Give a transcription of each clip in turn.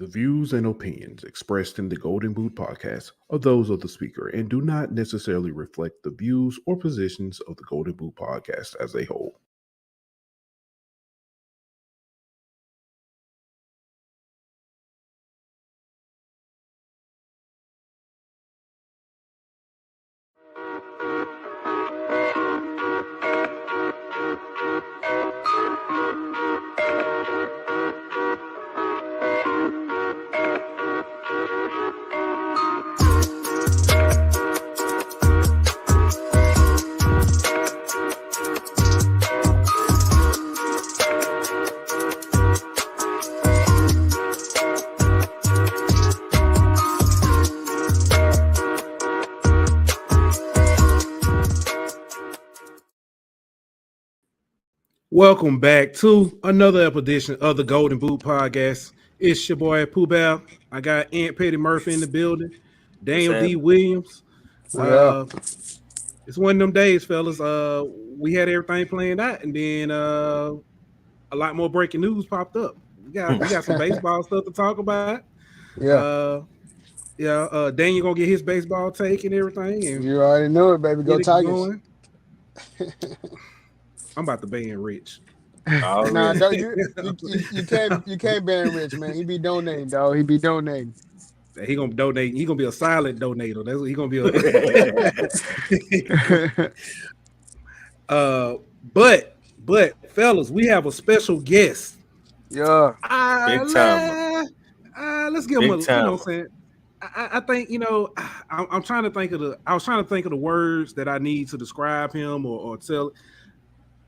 The views and opinions expressed in the Golden Boot podcast are those of the speaker and do not necessarily reflect the views or positions of the Golden Boot podcast as a whole. Welcome back to another edition of the Golden Boot podcast. It's your boy Pooh Bell. I got Aunt Petty Murphy in the building. Daniel D. Williams. It's one of them days, fellas. We had everything planned out, and then a lot more breaking news popped up. We got some baseball stuff to talk about. Daniel gonna get his baseball take and everything. And you already know it, baby. Go Tigers. I'm about to ban Rich. Nah, you can't ban Rich, man. He be donating, dog. He be donating. He gonna donate. He gonna be a silent donator. That's what he gonna be. But fellas, we have a special guest. Yeah, big time. Let's give him a. You know what I'm saying? I think I'm trying to think of the. I was trying to think of the words that I need to describe him or tell.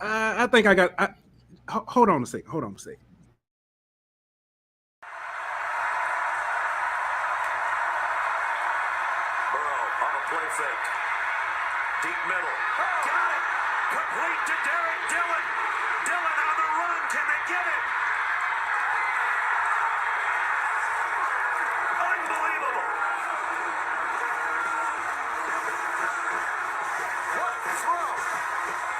I think I got. Hold on a second. Burrow on a play fake. Deep middle. Got it. Complete to Derrick Dillon. Dillon on the run. Can they get it? Unbelievable. What throw?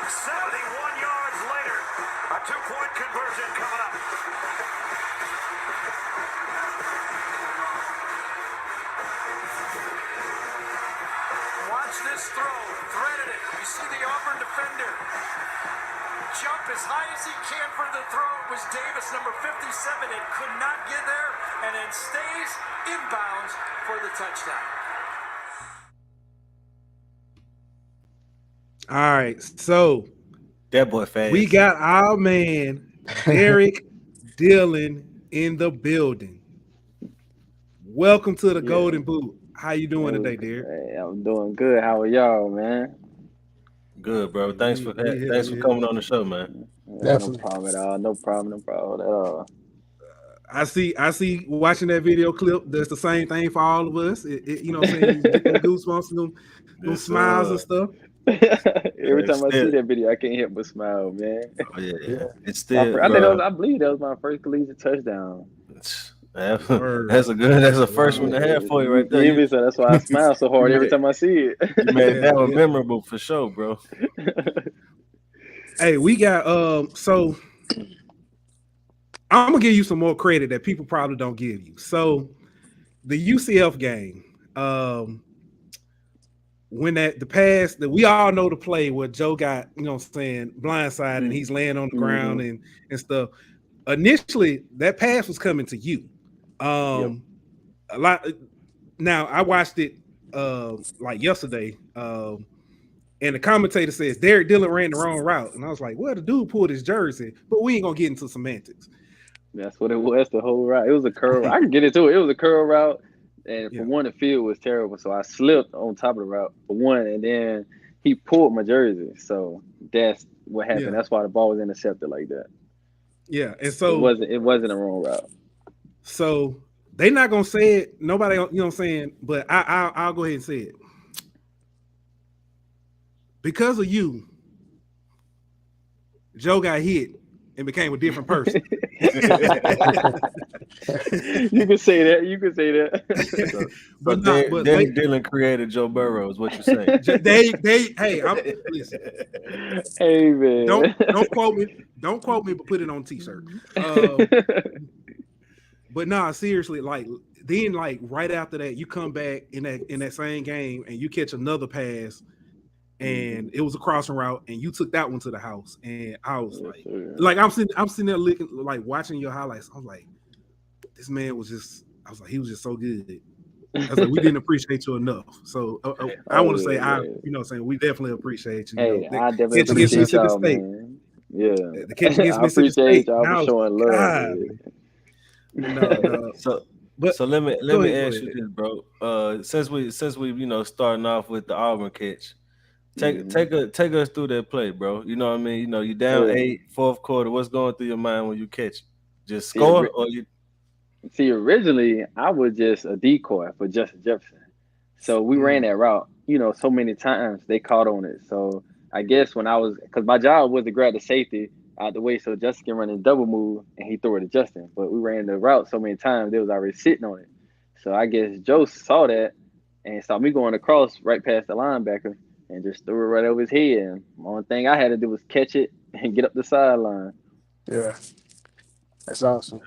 71 yards later. A two-point conversion coming up. Watch this throw. Threaded it. You see the Auburn defender jump as high as he can for the throw. It was Davis, number 57. It could not get there, and then stays inbounds for the touchdown. All right, so that boy fast. We got our man Derrick Dillon in the building. Welcome to the Golden Boot. How you doing today, Derrick? Hey, I'm doing good. How are y'all, man? Good, bro. Thanks for coming on the show, man. No problem at all. No problem at all. I see. Watching that video clip, that's the same thing for all of us. You know what I'm saying? Getting goosebumps and them smiles and stuff. Every time I see that video, I can't help but smile, man. Oh, yeah. It's still. I believe that was my first collegiate touchdown. That's a first one to have for you right there. Yeah, so that's why I smile so hard every time I see it. Man, that was memorable for sure, bro. Hey, we got so I'm gonna give you some more credit that people probably don't give you. So the UCF game, when the pass that we all know the play where Joe got, blindsided and he's laying on the ground and stuff. Initially, that pass was coming to you. A lot. Now I watched it like yesterday, and the commentator says Derrick Dillon ran the wrong route, and I was like, "Well, the dude pulled his jersey," but we ain't gonna get into semantics. That's what it was. The whole route. It was a curl. I can get into it. It was a curl route, and for one, the field was terrible, so I slipped on top of the route for one, and then he pulled my jersey. So that's what happened. Yeah. That's why the ball was intercepted like that. Yeah, and so it wasn't a wrong route. So they not gonna say it. Nobody, you know what I'm saying? But I'll go ahead and say it. Because of you, Joe got hit and became a different person. You can say that. But Dillon created Joe Burrow, is what you're saying. Listen. Hey man, don't quote me. Don't quote me, but put it on t-shirt. But nah, seriously, like then like right after that, you come back in that same game and you catch another pass, and it was a crossing route, and you took that one to the house, and I was like I'm sitting there looking, like watching your highlights. I was like, this man was just, I was like, he was just so good. I was like, we didn't appreciate you enough. So I want to say, saying we definitely appreciate you. Hey, I definitely catch against appreciate Mississippi y'all, State. man. Yeah, The catch against I Mississippi appreciate State. y'all for showing love. No. So let me ask you this, bro. Since we starting off with the Auburn catch, take us through that play, bro. You know what I mean? You know, you down 8, fourth quarter. What's going through your mind when you catch it? Just score, or you? See, originally I was just a decoy for Justin Jefferson. So we ran that route, so many times they caught on it. So I guess because my job was to grab the safety out the way so Justin can run his double move and he threw it to Justin. But we ran the route so many times, they was already sitting on it. So I guess Joe saw that and saw me going across right past the linebacker and just threw it right over his head. And the only thing I had to do was catch it and get up the sideline. Yeah, that's awesome.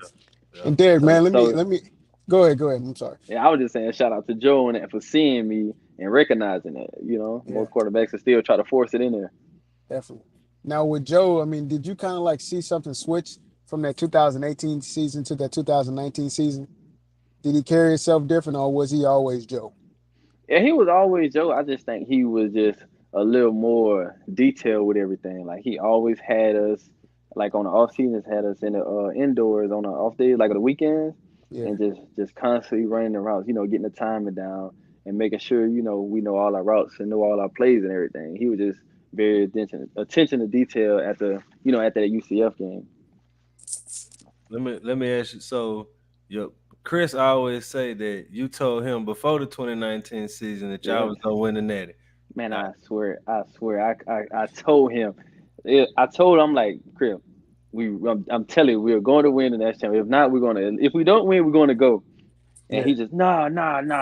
Yeah. And Derrick, man, let me go ahead. I'm sorry. Yeah, I was just saying shout out to Joe and that for seeing me and recognizing it. Most quarterbacks will still try to force it in there. Definitely. Now with Joe, I mean, did you kind of like see something switch from that 2018 season to that 2019 season? Did he carry himself different, or was he always Joe? Yeah, he was always Joe. I just think he was just a little more detailed with everything. Like he always had us, like on the off seasons, had us in the indoors on the off days, like on the weekends, and just constantly running the routes. Getting the timing down and making sure we know all our routes and know all our plays and everything. He was just very attention to detail at the at that UCF game. Let me ask you. So, Chris always say that you told him before the 2019 season that y'all was gonna win the Natty. Man, I swear, I told him. I told him, like, Chris, I'm telling you, we're going to win the national championship. If not, if we don't win, we're going to go. And he just, nah.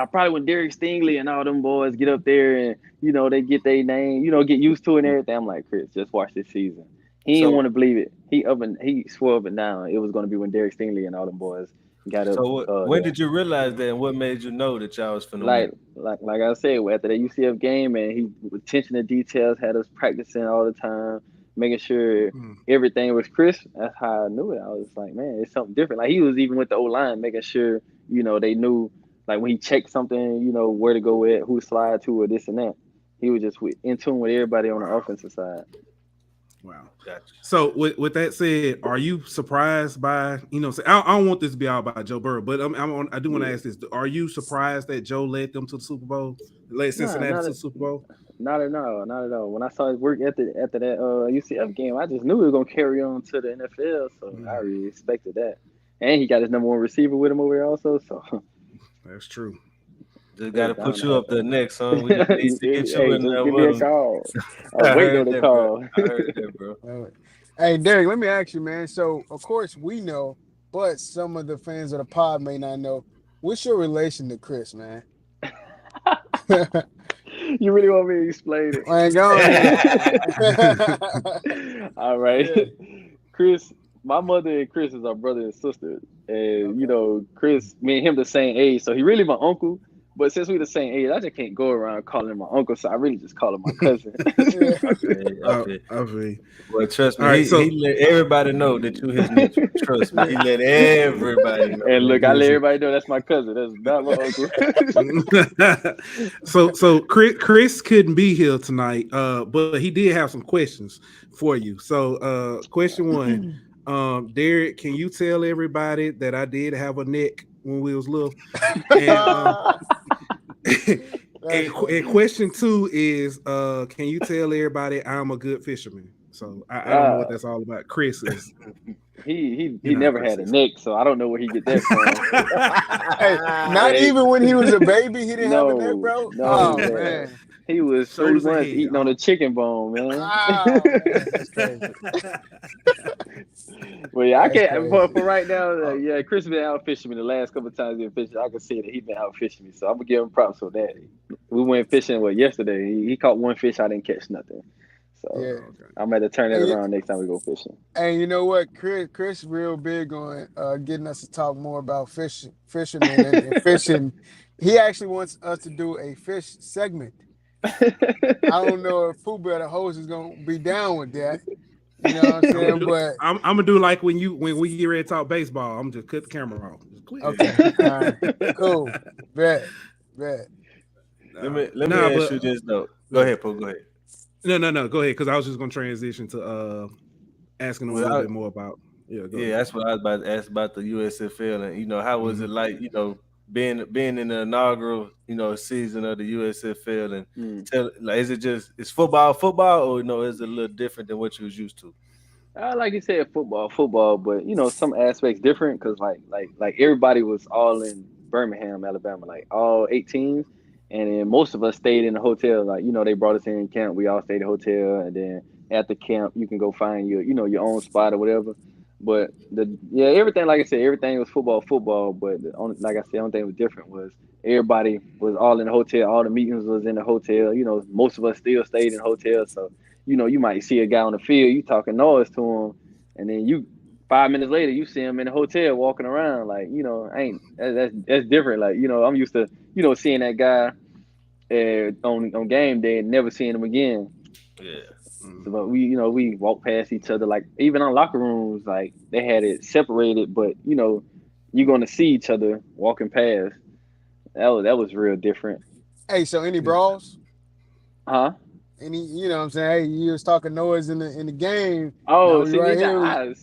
Probably when Derek Stingley and all them boys get up there and, they get their name, get used to it and everything. I'm like, Chris, just watch this season. He didn't want to believe it. He swore up and down. It was going to be when Derek Stingley and all them boys got up. So when did you realize that, and what made you know that y'all was finna win? Like I said, after that UCF game, man, he was attention to details, had us practicing all the time, making sure everything was crisp. That's how I knew it. I was like, man, it's something different. Like he was even with the O-line, making sure, they knew, like when he checked something, where to go at, who to slide to, or this and that. He was just in tune with everybody on the offensive side. Wow. Gotcha. So with that said, are you surprised by, I don't want this to be all about Joe Burrow, but I do want to ask this. Are you surprised that Joe led them to the Super Bowl, led Cincinnati to the Super Bowl? Not at all. When I saw his work after that UCF game, I just knew he was going to carry on to the NFL, so I really expected that. And he got his number one receiver with him over there also, so. That's true. Just got to put you up there next, son. We need to get you in there with him. Give me a call. I'm waiting on the call. I heard that, bro. Hey, Derrick, let me ask you, man. So, of course, we know, but some of the fans of the pod may not know. What's your relation to Chris, man? You really want me to explain it? I ain't going. All right. Yeah. Chris, my mother and Chris is our brother and sister. And, Chris, me and him the same age. So he really my uncle. But since we the same age, I just can't go around calling him my uncle. So I really just call him my cousin. Okay. Well, trust me, he let everybody know that you his nephew. Trust me, he let everybody know. And look, I let everybody know that's my cousin. That's not my uncle. So Chris couldn't be here tonight, but he did have some questions for you. So question one, Derrick, can you tell everybody that I did have a neck when we was little? And question two is, can you tell everybody I'm a good fisherman? So I don't know what that's all about. Chris is. He never had a neck, so I don't know where he get that from. Hey, not even when he was a baby, he didn't have a neck, bro. No, man. He was 3 months eating on a chicken bone, man. That's crazy. Well, yeah, I can't. For right now, Chris been out fishing me the last couple of times. He been fishing. I can see that he been out fishing me, so I'm gonna give him props for that. We went fishing yesterday. He caught one fish. I didn't catch nothing. So I'm going to turn it around next time we go fishing. And you know what, Chris real big on getting us to talk more about fishermen and fishing. He actually wants us to do a fish segment. I don't know if Pooh Bear the host is gonna be down with that. You know what I'm saying? But I'm gonna do like when we get ready to talk baseball. I'm just cut the camera off. Okay, all right, cool, bet. Let me ask you this though. Go ahead, Pooh. Go ahead. No. Go ahead, because I was just gonna transition to asking them a little bit more about. Yeah, that's what I was about to ask about the USFL, and how was it like, being in the inaugural, season of the USFL, and is it just football, or is it a little different than what you was used to? Like you said, football, but some aspects different because like everybody was all in Birmingham, Alabama, like all 8 teams, and then most of us stayed in the hotel. Like they brought us in camp, we all stayed in the hotel, and then at the camp you can go find your your own spot or whatever. But everything, like I said, everything was football. But like I said, the only thing was different was everybody was all in the hotel. All the meetings was in the hotel. Most of us still stayed in the hotel. So, you might see a guy on the field, you talking noise to him, and then 5 minutes later, you see him in the hotel walking around. Like, that's different. Like, I'm used to, seeing that guy on game day and never seeing him again. Yeah. But we walk past each other, like even on locker rooms, like they had it separated, but you're gonna see each other walking past. That was real different. Hey, so any brawls? Huh? Any, what I'm saying? Hey, you was talking noise in the game. Oh, see right here. I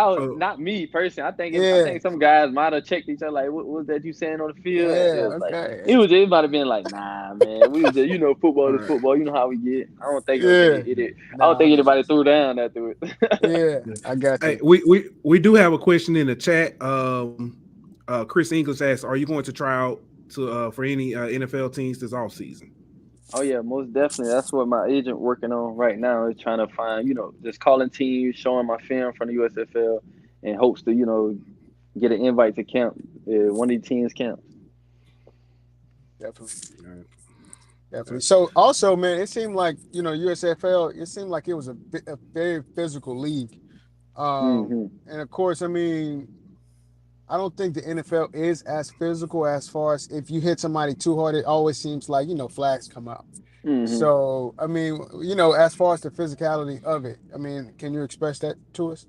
was not me personally. I think some guys might have checked each other, like, what was that you saying on the field? Yeah, It might have been like, nah, man, we was just, football is football. You know how we get. I don't think I don't think anybody threw down after it. Yeah, I got you. Hey, we do have a question in the chat. Chris English asks, "Are you going to try out for any NFL teams this offseason?" Oh yeah, most definitely. That's what my agent working on right now, is trying to find, just calling teams, showing my film from the USFL, and hopes to, get an invite to camp, one of these teams' camps. Definitely. So also, man, it seemed like USFL. It seemed like it was a very physical league, and of course, I mean, I don't think the NFL is as physical as far as if you hit somebody too hard, it always seems like, flags come out. So, I mean, as far as the physicality of it, I mean, can you express that to us?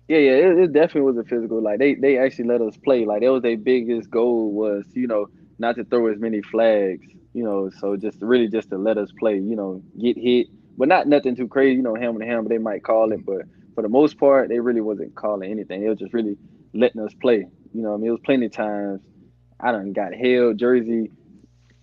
Yeah, it definitely was a physical. Like they actually let us play. Like that was their biggest goal was, not to throw as many flags, so just to let us play, get hit, but not nothing too crazy, helmet to helmet, they might call it, but for the most part, they really wasn't calling anything. They was just really letting us play. It was plenty of times I done got held, jersey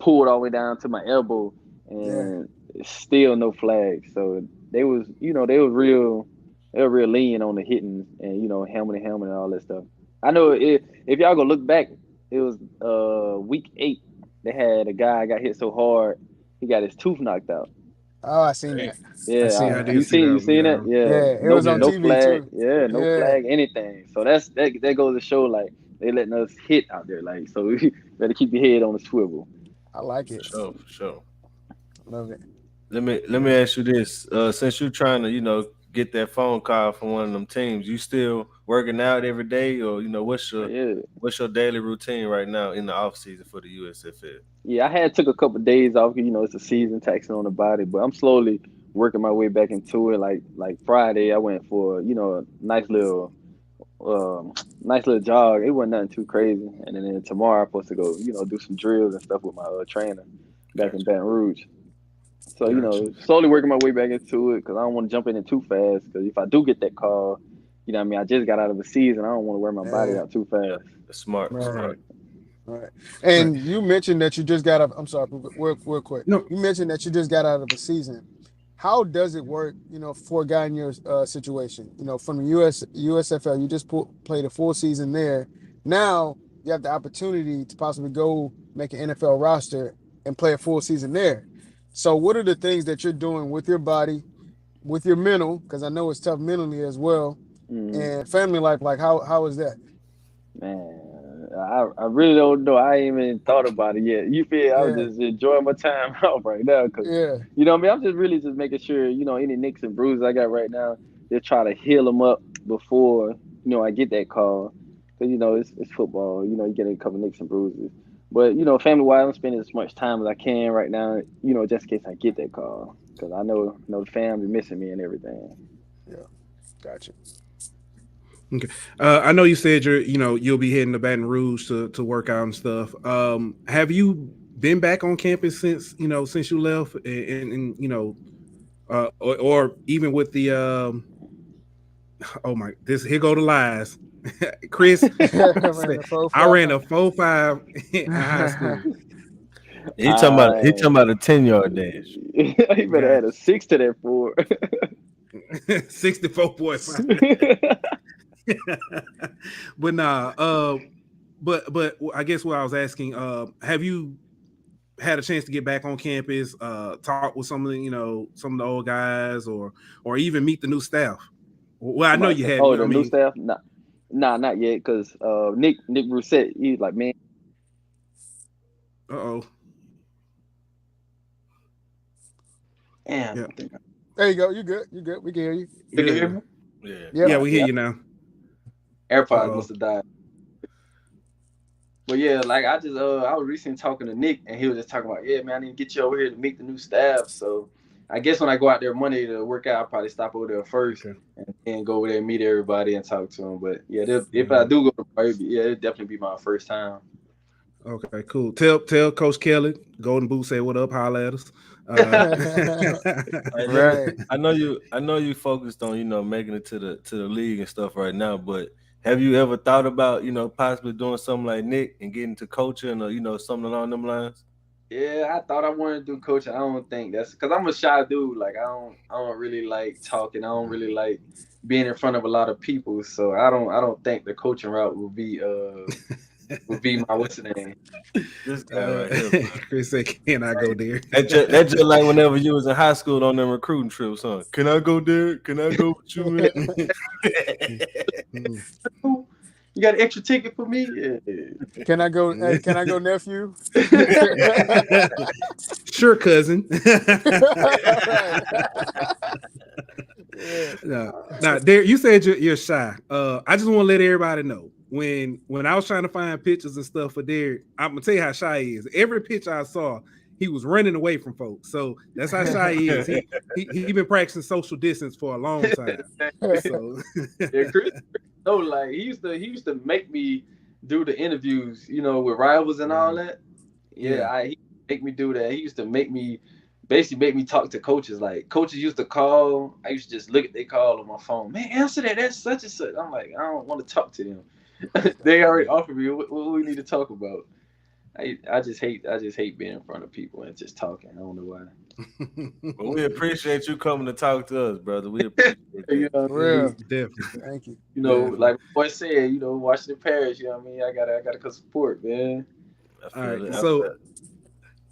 pulled all the way down to my elbow, and still no flags. So they was real lenient on the hitting and helmet to helmet and all that stuff. I know if y'all go look back, it was week 8. They had a guy got hit so hard he got his tooth knocked out. Oh, I seen that. Yeah, you seen that? Yeah, it was on TV flag, too. Yeah, no flag, anything. So that goes to show, like, they letting us hit out there, like, so we better keep your head on the swivel. I like it. For sure. Love it. Let me ask you this: since you're trying to get that phone call from one of them teams, you still working out every day, or what's your daily routine right now in the off season for the USFL? Yeah, I had took a couple of days off. It's a season, taxing on the body, but I'm slowly working my way back into it. Like Friday, I went for a nice little jog. It wasn't nothing too crazy, and then tomorrow I'm supposed to go do some drills and stuff with my trainer back in Baton Rouge. So slowly working my way back into it because I don't want to jump in it too fast. Because if I do get that call, I mean, I just got out of a season. I don't want to wear my body out too fast. Smart. Right. And you mentioned that you just got up. I'm sorry, real quick. No. You mentioned that you just got out of a season. How does it work, for a guy in your situation? From the USFL, you just played a full season there. Now you have the opportunity to possibly go make an NFL roster and play a full season there. So what are the things that you're doing with your body, with your mental, because I know it's tough mentally as well, and family life? Like how is that? Man, I really don't know. I ain't even thought about it yet. You feel? I'm Yeah. just enjoying my time out right now because Yeah. you know what I mean. I'm just really just making sure any nicks and bruises I got right now, just try to heal them up before I get that call. Because it's football. You get a couple nicks and bruises. But family wise, I'm spending as much time as I can right now. Just in case I get that call, because I know the family missing me and everything. Yeah. Gotcha. Okay. I know you said you'll be heading to Baton Rouge to work out and stuff. Have you been back on campus since you left, and or even with the oh my, here go the lies. Chris said, I ran a 4.5 in high school. He talking about a 10-yard dash. He better add a 6 to that 4. 64.5. But nah, but I guess what I was asking, have you had a chance to get back on campus, talk with some of the old guys, or even meet the new staff? Well, I know you have. Oh, the new staff? Nah, not yet. Because Nick Rousset, he's like, man. Uh-oh. Damn. Yeah. There you go. You good. You good. We can hear you. You can hear me? Yeah, we hear you now. AirPods must have died. But yeah, like I was recently talking to Nick, and he was just talking about, yeah, man, I need to get you over here to meet the new staff. So I guess when I go out there Monday to work out, I'll probably stop over there first and then go over there and meet everybody and talk to them. But yeah, if I do go, it'll definitely be my first time. Okay, cool. Tell Coach Kelly, Golden Boot, say what up, holla at us. Right. I know you focused on making it to the league and stuff right now, but have you ever thought about possibly doing something like Nick and getting to coaching or something along them lines? Yeah, I thought I wanted to do coaching. I don't think that's because I'm a shy dude. Like I don't really like talking. I don't really like being in front of a lot of people. So I don't think the coaching route would be my what's the name? This guy right here. Chris said, "Can I go there?" That's just like whenever you was in high school on them recruiting trips, huh? Can I go there? Can I go with you? You got an extra ticket for me? Yeah. Can I go? Hey, can I go, nephew? Sure, cousin. Yeah. Now, Derrick, you said you're shy. I just want to let everybody know when I was trying to find pictures and stuff for Derrick, I'm gonna tell you how shy he is. Every picture I saw, he was running away from folks. So that's how shy he is. He been practicing social distance for a long time. So yeah, Chris, like he used to make me do the interviews, with rivals and all that. Yeah, he make me do that. He used to basically make me talk to coaches. Like coaches used to call, I used to just look at their call on my phone. Man, answer that. That's such and such. I'm like, I don't want to talk to them. They already offered me what we need to talk about. I just hate being in front of people and just talking. I don't know why. Well, we appreciate you coming to talk to us, brother. We appreciate it. Real. Definitely. Thank you. Like my boy said, Washington Parish, you know what I mean? I gotta come support, man. All right. So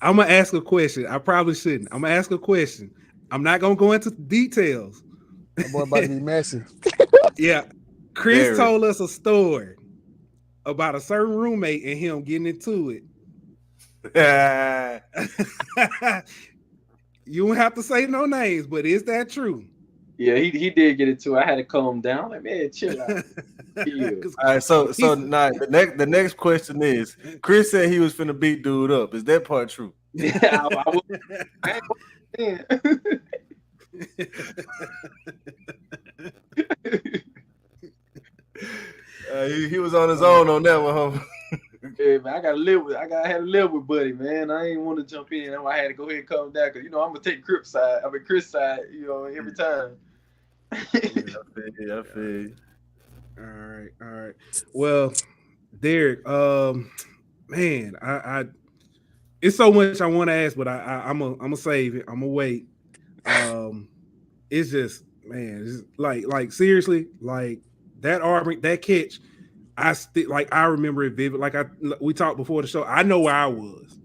I'm gonna ask a question. I probably shouldn't. I'm gonna ask a question. I'm not gonna go into details. That boy about to be messy. Yeah. Chris told us a story about a certain roommate and him getting into it. You don't have to say no names, but is that true? Yeah, he did get into it. I had to calm him down. Like, man, chill out. All right, so now the next question is: Chris said he was finna beat dude up. Is that part true? Yeah, He was on his own on that one, huh? Yeah, man, I had to live with Buddy, man. I ain't want to jump in. I had to go ahead and calm down because I'm gonna take Chris side every time. I feel you. All right. Well, Derrick, man, I it's so much I want to ask, but I'm gonna save it. I'm gonna wait. It's just, man, it's like seriously, like that Auburn, that catch. I remember it vivid. Like we talked before the show. I know where I was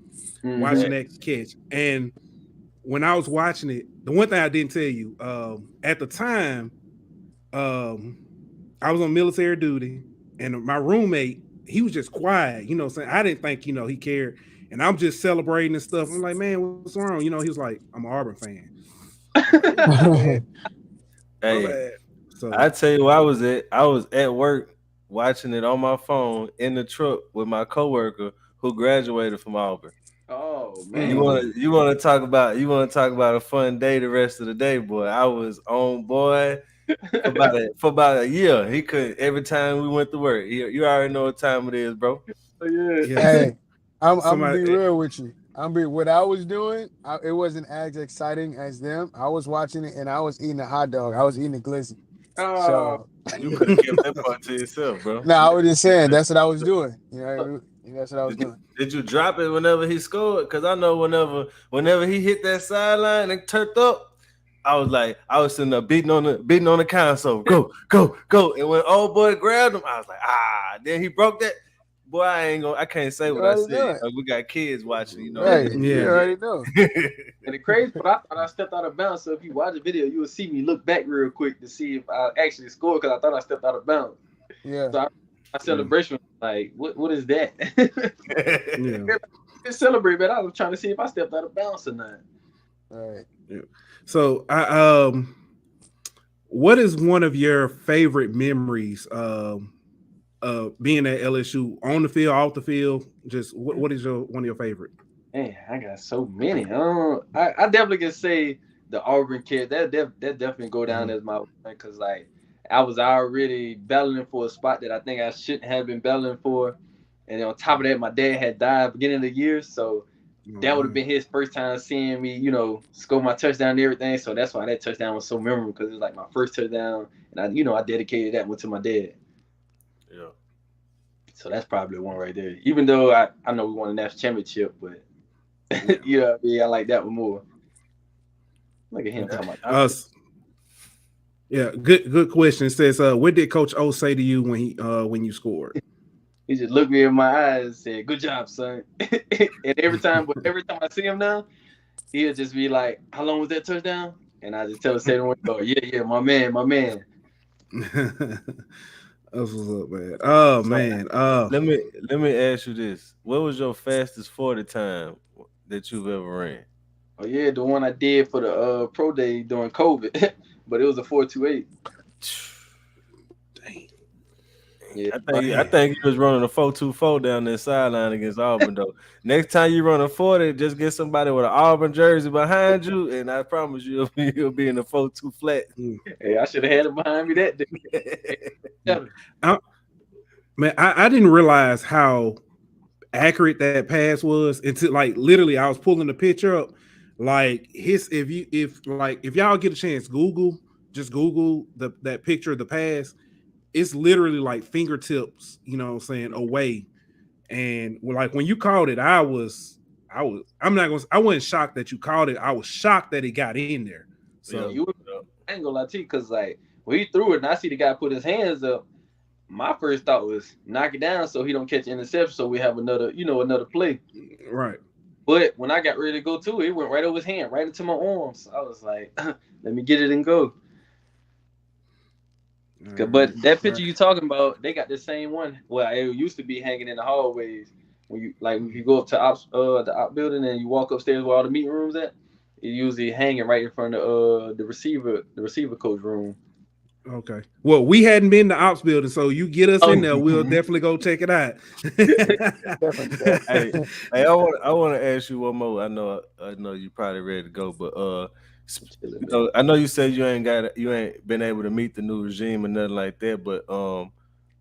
watching that catch, and when I was watching it, the one thing I didn't tell you at the time, I was on military duty, and my roommate, he was just quiet. You know what I'm saying? I didn't think, you know, he cared. And I'm just celebrating and stuff. I'm like, man, what's wrong? You know, he was like, I'm an Auburn fan. Hey, so I tell you where I was at. I was at work watching it on my phone in the truck with my coworker who graduated from Auburn. Oh man, you want to talk about a fun day the rest of the day, boy. I was on boy for about a year. He could every time we went to work. You already know what time it is, bro. Yeah. Hey, I'm gonna be real with you. What I was doing, it wasn't as exciting as them. I was watching it and I was eating a hot dog. I was eating a glizzy. So you could have kept that part to yourself, bro. No, I was just saying that's what I was doing. You know, that's what I was doing. Did you drop it whenever he scored? Because I know whenever he hit that sideline and turned up, I was sitting there beating on the console. Go. And when old boy grabbed him, I was like, then he broke that. Boy, I can't say what I said. We got kids watching, you know. Right. Yeah. You already know. And the crazy part, I thought I stepped out of bounds. So if you watch the video, you will see me look back real quick to see if I actually scored because I thought I stepped out of bounds. Yeah. So I celebration like, what is that? Just celebrate, but I was trying to see if I stepped out of bounds or not. All right. Yeah. So what is one of your favorite memories being at LSU on the field, off the field? Just what is one of your favorite? Man, I got so many. I definitely can say the Auburn kid. That definitely go down as my one because like I was already battling for a spot that I think I shouldn't have been battling for, and on top of that, my dad had died at the beginning of the year, so that would have been his first time seeing me, you know, score my touchdown and everything. So that's why that touchdown was so memorable because it was like my first touchdown, and I dedicated that one to my dad. Yeah. So that's probably one right there. Even though I know we won a national championship, but you know, I like that one more. Look at him talking about us. Yeah, good question. It says, what did Coach O say to you when you scored? He just looked me in my eyes and said, "Good job, son." And every time I see him now, he'll just be like, "How long was that touchdown?" And I just tell the second one, "Oh yeah, my man." That's what's up, man. Oh man. Let me ask you this: what was your fastest 40 time that you've ever ran? Oh yeah, the one I did for the pro day during COVID, but it was a 4.28. Dang. Yeah, I think you was running a 4.24 down that sideline against Auburn though. Next time you run a 40, just get somebody with an Auburn jersey behind you, and I promise you you'll be in the 4.2 flat. Hey, I should have had it behind me that day. Man, I didn't realize how accurate that pass was until like literally I was pulling the picture up. Like if y'all get a chance, Google that picture of the pass. It's literally like fingertips, you know what I'm saying, away. And like when you called it, I wasn't shocked that you called it. I was shocked that it got in there. So I ain't gonna lie to you, because like when he threw it and I see the guy put his hands up, my first thought was knock it down so he don't catch an interception, so we have another play. Right. But when I got ready to go to it, it went right over his hand, right into my arms. I was like, let me get it and go. But that picture you talking about, they got the same one. Well, it used to be hanging in the hallways. When you go up to the op building and you walk upstairs where all the meeting rooms at, it usually hanging right in front of the receiver coach room. Okay. Well, we hadn't been to ops building, so you get us in there, we'll definitely go check it out. hey, I want to ask you one more. I know you probably ready to go, but I know you said you ain't been able to meet the new regime and nothing like that, but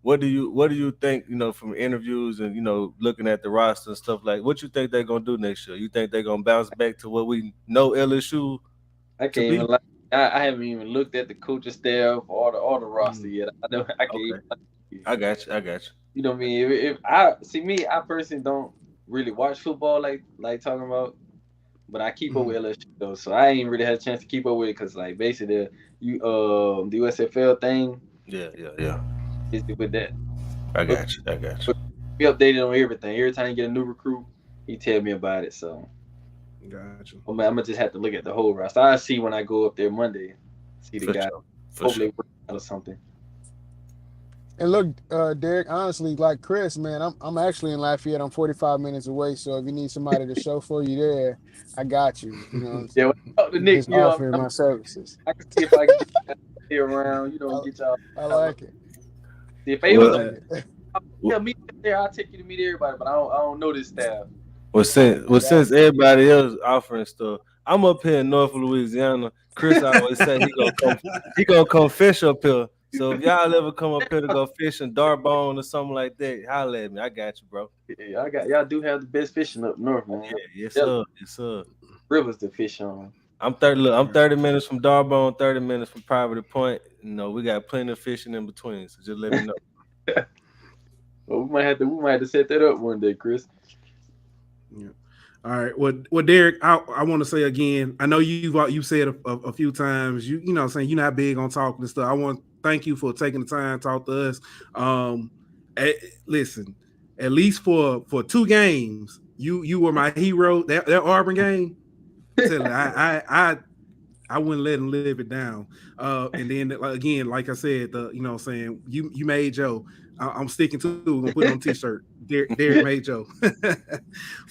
what do you think, from interviews and looking at the roster and stuff, like what you think they're gonna do next year? You think they're gonna bounce back to what we know LSU? I can't even lie. I haven't even looked at the coaching staff or the roster yet. I can't even. I got you. You know what I mean? If I see me, I personally don't really watch football like talking about. But I keep up with LSU though, so I ain't really had a chance to keep up with it because like basically the USFL thing. Yeah. Is with that. I got you. Be updated on everything. Every time you get a new recruit, he tell me about it. So gotcha. I'm gonna just have to look at the whole roster. I see when I go up there Monday, see the guy. Hopefully work out or something. And look, Derrick, honestly, like Chris, man, I'm actually in Lafayette. I'm 45 minutes away. So if you need somebody to show for you there, I got you. You know what I'm saying? When I talk to Nick, Just offering my services. I can see if I can get you around, get y'all. I like it. See if they was Well, meet there, I'll take you to meet everybody, but I don't know this staff. Since everybody else offering stuff, I'm up here in North Louisiana. Chris always say he gonna come fish up here. So if y'all ever come up here to go fishing Darbone or something like that, holla at me. I got you, bro. Yeah, y'all do have the best fishing up north, man. Yeah, yes sir. Rivers to fish on. I'm 30 minutes from Darbone, 30 minutes from Private Point. We got plenty of fishing in between. So just let me know. Well, we might have to set that up one day, Chris. Yeah. All right. Well, Derrick, I want to say again, I know you said a few times, you know what I'm saying, you're not big on talking and stuff. I want to thank you for taking the time to talk to us. Listen, at least for 2 games, you were my hero. That Auburn game, I wouldn't let him live it down. And then again, like I said, you know what I'm saying, you made Joe. I'm sticking to it. We're gonna put it on t-shirt. Derrick made Joe.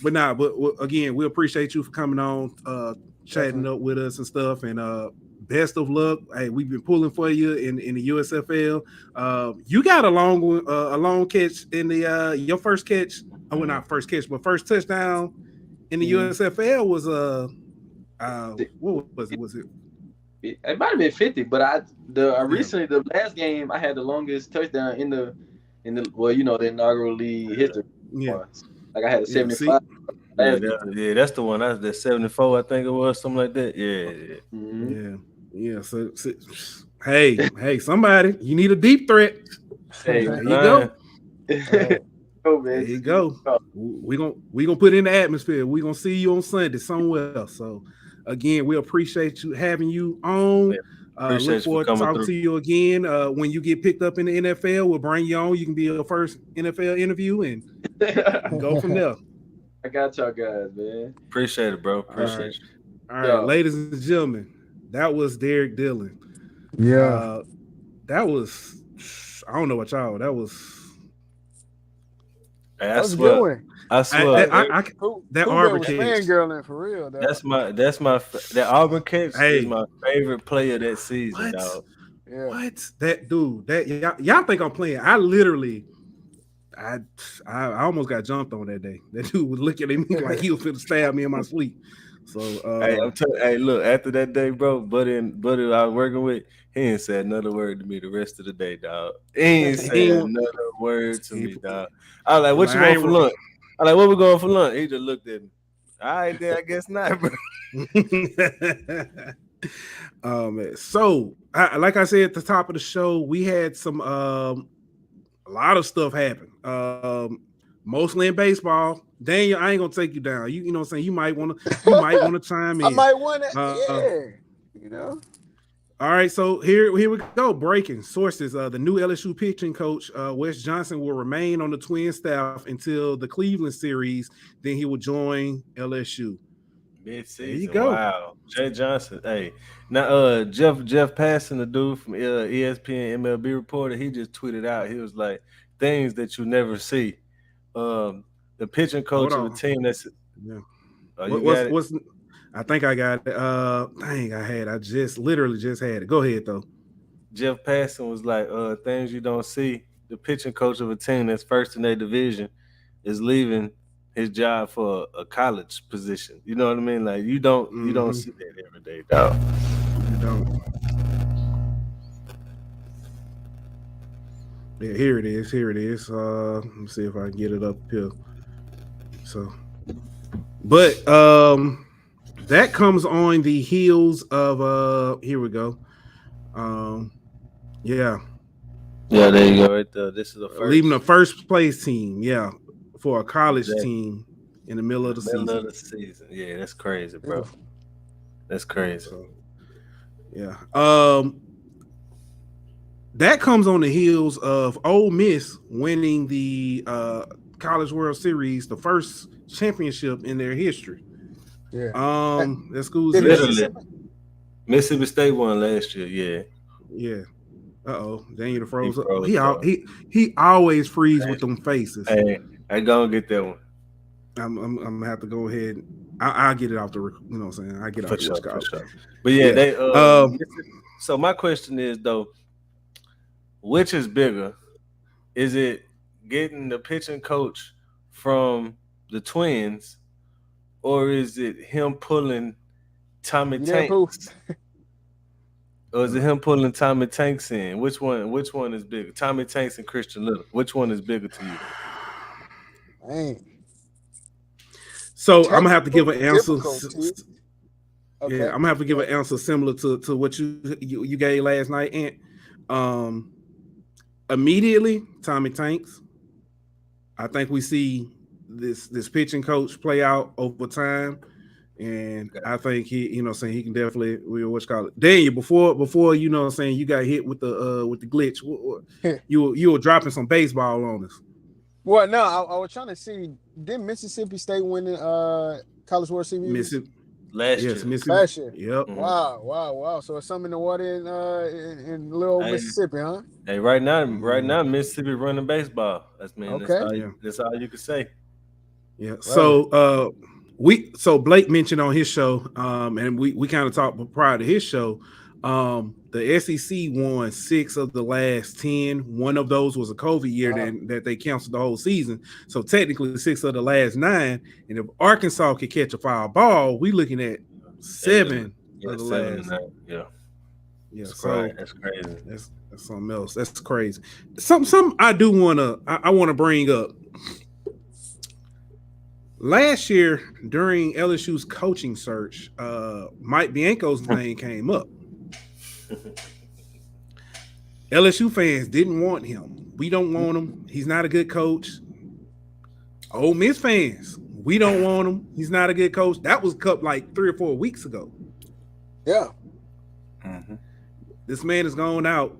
but again, we appreciate you for coming on, chatting up with us and stuff. And best of luck. Hey, we've been pulling for you in the USFL. You got a long catch in the your first catch. Oh, well, not first catch, but first touchdown in the USFL was what was it? Was it? It might have been 50, but recently the last game I had the longest touchdown in the the inaugural league history. Yeah, like I had a 75. Yeah, that's the one. That's the 74, I think it was, something like that. Yeah. Mm-hmm. Yeah. So hey, somebody, you need a deep threat. Hey, there you go. Man. There you go. We gonna put in the atmosphere. We gonna see you on Sunday somewhere else. So again, we appreciate you having you on. Look forward to talking to you again. When you get picked up in the NFL, we'll bring you on. You can be your first NFL interview and go from there. I got y'all guys, man. Appreciate it, bro. Appreciate you. All right, ladies and gentlemen, that was Derrick Dillon. Yeah. That was, I don't know what y'all, that was. That was a good one. I swear. That Auburn catch. Fangirling for real, dog. That Auburn catch is my favorite player that season, dog. Yeah. What? That dude, y'all think I'm playing. I almost got jumped on that day. That dude was looking at me like he was going to stab me in my sleep. So look, after that day, bro, buddy I was working with, he ain't said another word to me the rest of the day, dog. He ain't said another word to me, dog. I was like, what you want for lunch? I was like, where we going for lunch? He just looked at me. All right, then I guess not, bro. Man. So, like I said at the top of the show, we had some a lot of stuff happen. Mostly in baseball. Daniel, I ain't gonna take you down. You know what I'm saying? You might want to chime in. I might want to, you know. All right, so here we go. Breaking sources. The new LSU pitching coach, Wes Johnson, will remain on the Twin staff until the Cleveland series. Then he will join LSU. Mid-season. There you go. Wow. Jay Johnson. Hey. Now Jeff Passan, the dude from ESPN MLB reporter, he just tweeted out. He was like, things that you never see. The pitching coach of a team that's what's I think I got it. I literally just had it. Go ahead though. Jeff Passan was like, things you don't see. The pitching coach of a team that's first in their division is leaving his job for a college position. You know what I mean? Like you don't see that every day, dog. You don't. Yeah, here it is. Let me see if I can get it up here. So, but that comes on the heels of here we go. Yeah, there you go, right there. This is the first. Leaving the first place team, for a college team in the middle of the season. Yeah, that's crazy, bro. That's crazy. So, that comes on the heels of Ole Miss winning the College World Series, the first championship in their history. Yeah. That school's literally Mississippi State won last year. Yeah. Daniel froze He up. froze He always freeze with them faces. Hey, I gonna get that one. I'm gonna have to go ahead. I'll get it off the. You know what I'm saying? I get off For the sure. But yeah. they. So my question is though, which is bigger? Is it getting the pitching coach from the Twins, or is it him pulling Tommy Tanks? Or is it him pulling Tommy Tanks in? Which one is bigger? Tommy Tanks and Christian Little. Which one is bigger to you? Man. So I'm gonna have to give an answer. Okay. Yeah, I'm gonna have to give an answer similar to what you gave last night. And immediately, Tommy Tanks. I think we see this pitching coach play out over time. And I think he can definitely what's called it. Daniel, before you know what I'm saying, you got hit with the glitch. You were dropping some baseball on us. Well, no, I was trying to see, did Mississippi State win the College World Series? Last year. Yep. Wow. So it's something in the water in little Mississippi, huh? Hey, right now Mississippi running baseball. That's okay. That's all you can say. Yeah. Right. So Blake mentioned on his show, and we kind of talked prior to his show. The SEC won 6 of the last 10. One of those was a COVID year that they canceled the whole season. So technically 6 of the last 9. And if Arkansas could catch a foul ball, we looking at 7 of the last. Yeah. That's crazy. That's something else. That's crazy. Something I do wanna bring up. Last year, during LSU's coaching search, Mike Bianco's name came up. LSU fans didn't want him. We don't want him. He's not a good coach. Ole Miss fans, we don't want him. He's not a good coach. That was cut like 3 or 4 weeks ago. Yeah. Mm-hmm. This man has gone out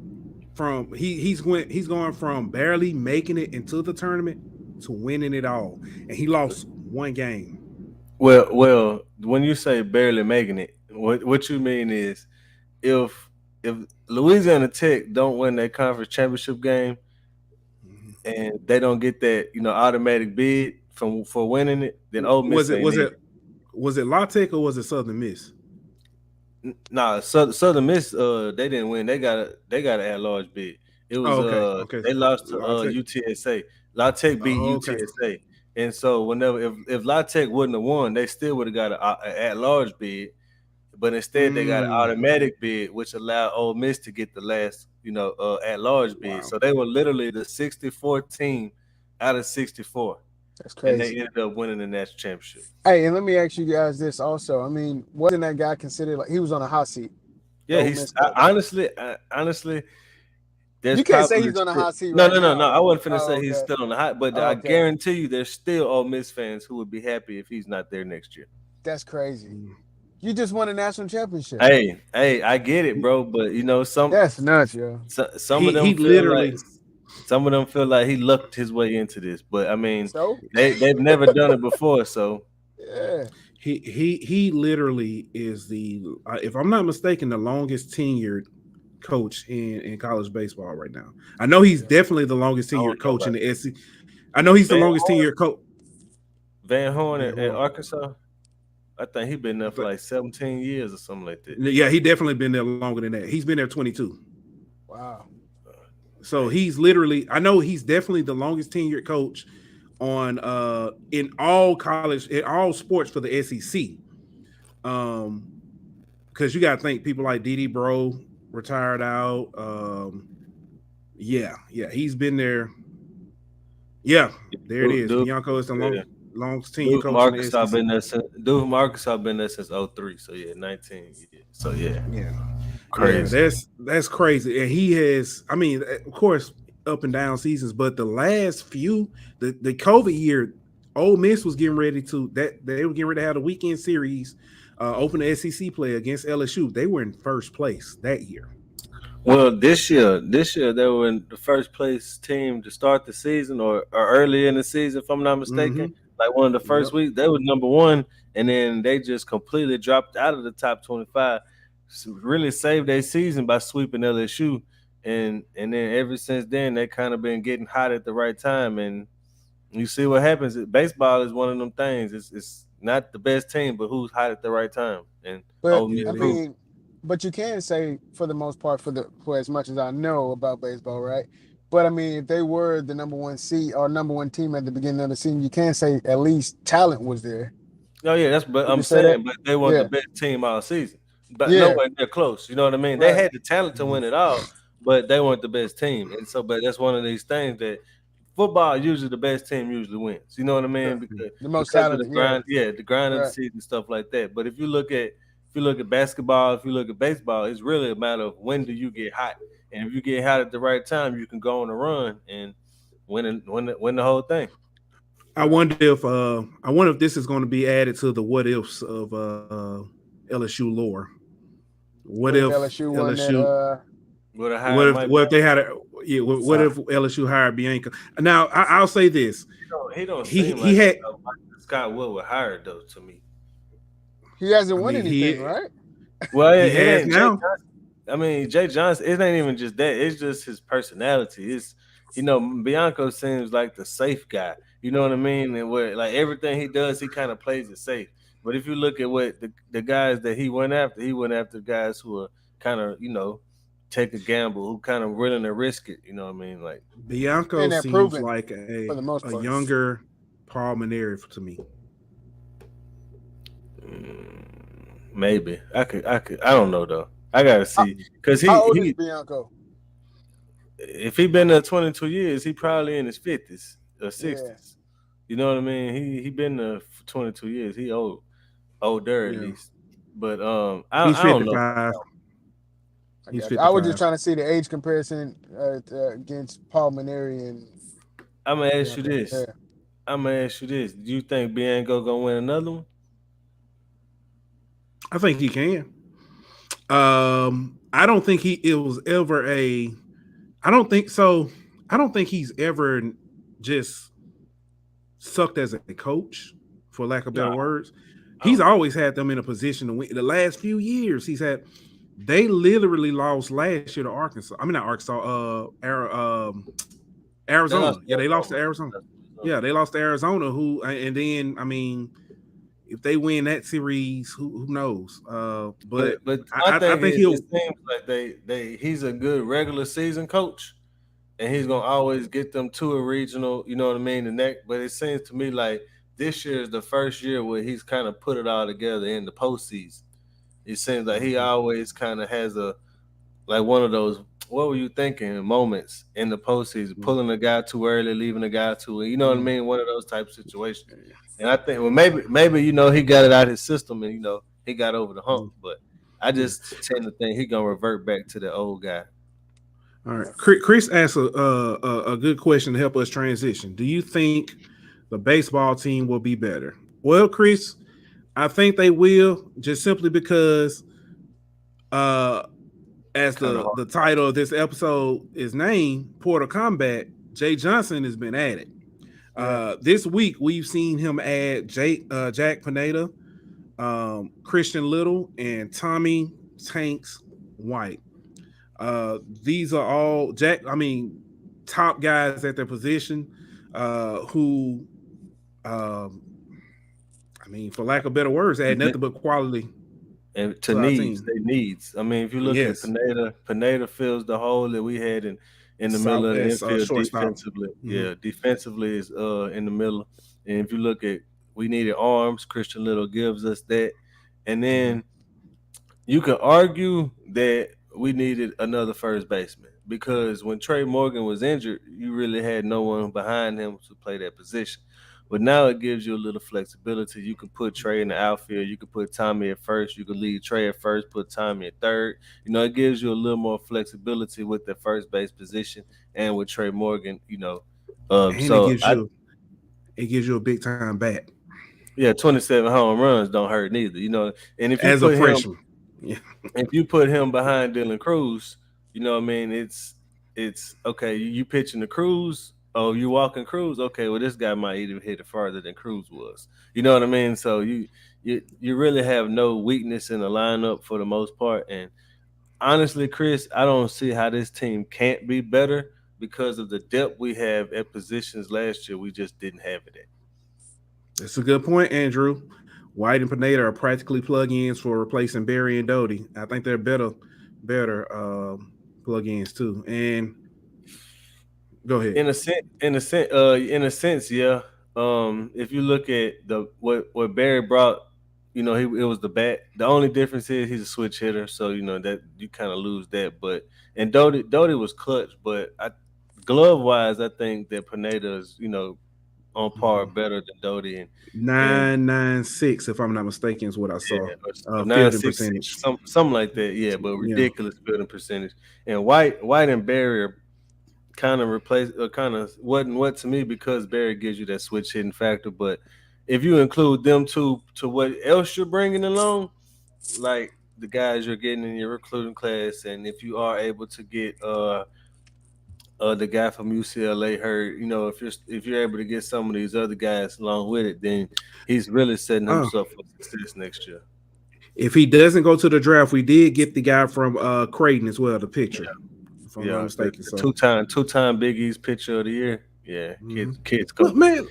from he's going from barely making it into the tournament to winning it all, and he lost 1 game. Well, when you say barely making it, what you mean is if Louisiana Tech don't win that conference championship game and they don't get that automatic bid for winning it, then Ole Miss was it La Tech or was it Southern Miss? Nah, Southern Miss they didn't win. They got an at-large bid. It was okay. They lost to UTSA. La Tech beat UTSA. And so whenever if La Tech wouldn't have won, they still would have got an at-large bid. But instead they got an automatic bid, which allowed Ole Miss to get the last, at-large bid. Wow. So they were literally the 64th team out of 64. That's crazy. And they ended up winning the national championship. Hey, and let me ask you guys this also. I mean, wasn't that guy considered like he was on a hot seat? Yeah, he's honestly. You can't say he's on a hot seat. No. I wasn't finna say he's still on the hot, but I guarantee you, there's still Ole Miss fans who would be happy if he's not there next year. That's crazy. You just won a national championship. Hey, I get it, bro. But that's nuts, yo. Some of them feel like he lucked his way into this, but I mean, they've never done it before, so yeah. He literally is the if I'm not mistaken, the longest tenured coach in college baseball right now. I know he's definitely the longest tenured coach in the SEC. I know he's the longest tenured coach. Van Horn at Arkansas. I think he's been there for like 17 years or something like that. Yeah, he definitely been there longer than that. He's been there 22. Wow. So he's literally, I know he's definitely the longest tenured coach on in all sports for the SEC. Because you gotta think people like Dede Bro retired out. Yeah, he's been there. Yeah, there it is. Bianco is the longest tenured coach. Arkansas been there since Arkansas been there since 03. So 19 years. So yeah. Crazy. Yeah, that's crazy. And he has, I mean, of course, up and down seasons, but the last few, the COVID year, Ole Miss was getting ready to have a weekend series, open the SEC play against LSU. They were in first place that year. Well, this year they were in the first place team to start the season or early in the season, if I'm not mistaken. Like one of the first weeks, they were number 1, and then they just completely dropped out of the top 25. Really saved their season by sweeping LSU, and then ever since then they kind of been getting hot at the right time, and you see what happens. Baseball is one of them things. It's not the best team, but who's hot at the right time, and But Ole Miss I proved. mean, but you can say for the most part, for as much as I know about baseball, right? But I mean, if they were the number one seed or number one team at the beginning of the season, you can say at least talent was there. Oh yeah, that's but Would you I'm say that? saying, but they weren't the Yeah, best team all season, but yeah, nowhere near close. You know what I mean? They right. had the talent to win it all, but they weren't the best team, and so but that's one of these things that football usually the best team usually wins. You know what I mean? Yeah. Because The most because of the talented, yeah, grind, yeah, the grind of the right. season, stuff like that. But if you look at basketball, if you look at baseball, it's really a matter of when do you get hot, and if you get hot at the right time, you can go on a run and win the whole thing. I wonder if this is going to be added to the what ifs of LSU lore. What What if if LSU won that? LSU? With a higher Mike, What if they had a yeah? What if LSU hired Bianca? Now I'll say this: he don't seem he like had. Scott Woodward hired though to me. He hasn't I won mean, anything, right? Well, he it has ain't Jay now. Johnson. I mean, Jay Johnson. It ain't even just that. It's just his personality. It's Bianco seems like the safe guy. You know what I mean? And where like everything he does, he kind of plays it safe. But if you look at what the guys that he went after guys who are kind of take a gamble, who kind of willing to risk it. You know what I mean? Like Bianco And that seems proven like for the most a part. younger Paul Maneri to me. maybe I don't know though. I gotta see because How old is he Bianco? if he been there 22 years, he probably in his 50s or Yeah, 60s. You know what I mean? He been there for 22 years. He older at Yeah, least. But he's I don't know. 55. I He's got you. I was just 55. trying to see the age comparison against Paul Maneri and I'm gonna ask you Bianco. this. Yeah, I'm gonna ask you this. Do you think Bianco gonna win another one? I think he can. I don't think it was ever a. I don't think so. I don't think he's ever just sucked as a coach, for lack of better No, words. I He's don't think. always had them in a position to win. The last few years, he's had. They literally lost last year to Arkansas. I mean, not Arkansas. They Arizona. lost to Yeah, they lost to Arizona. Arizona. That's what Yeah, they lost to Arizona. Who and then I mean, if they win that series, who knows? But But my I thing think is, he'll. it seems like he's a good regular season coach, and he's gonna always get them to a regional. You know what I mean? The next, but it seems to me like this year is the first year where he's kind of put it all together in the postseason. It seems like he always kind of has a like one of those what were you thinking moments in the postseason, pulling a guy too early, leaving a guy too, you know what I mean? One of those type of situations. And I think well maybe he got it out of his system and he got over the hump, but I just tend to think he gonna revert back to the old guy. All right, Chris asked a good question to help us transition. Do you think the baseball team will be better? Well, Chris, I think they will, just simply because as Kind of the title of this episode is named, Portal Combat, Jay Johnson has been added. This week we've seen him add Jack Pineda, Christian Little, and Tommy Tanks White. These are all top guys at their position, who for lack of better words, add nothing but quality and to to our needs, team. they needs. I mean, if you look at Yes, Pineda fills the hole that we had in the middle South of the as infield shortstop. defensively. Mhm. Yeah, defensively is in the middle. And if you look at we needed arms, Christian Little gives us that. And then you could argue that we needed another first baseman because when Trey Morgan was injured, you really had no one behind him to play that position. But now it gives you a little flexibility. You can put Trey in the outfield. You can put Tommy at first. You can leave Trey at first, put Tommy at third. It gives you a little more flexibility with the first base position and with Trey Morgan. And So it gives you a big time bat 27 home runs don't hurt neither. And if you as a put him freshman. Yeah. if you put him behind Dylan Cruz, you know what I mean? It's okay. You pitching the Cruz, oh, you walking Cruz. Okay, well this guy might even hit it farther than Cruz was. You know what I mean? So you really have no weakness in the lineup for the most part, and honestly, Chris, I don't see how this team can't be better because of the depth we have at positions last year. We just didn't have it at. That's a good point, Andrew. White and Pineda are practically plug-ins for replacing Barry and Doty. I think they're better plug-ins too. And go ahead. In a sense, yeah. If you look at what Barry brought, it was the bat. The only difference is he's a switch hitter, so that you kind of lose that. But and Doty was clutch, but glove wise, I think that Pineda is on par better than Doty and 996, if I'm not mistaken, is what I saw. Or Fielding percentage, something like that. Yeah, but ridiculous fielding percentage. And White and Barry are kind of wasn't what to me because Barry gives you that switch hitting factor. But if you include them two to what else you're bringing along, like the guys you're getting in your recruiting class, and if you are able to get the guy from UCLA hurt, if you're able to get some of these other guys along with it, then he's really setting himself for success next year. If he doesn't go to the draft, we did get the guy from Creighton as well, the pitcher. If I'm not mistaken. Two-time Big East pitcher of the year. Yeah, kids go. Look, man,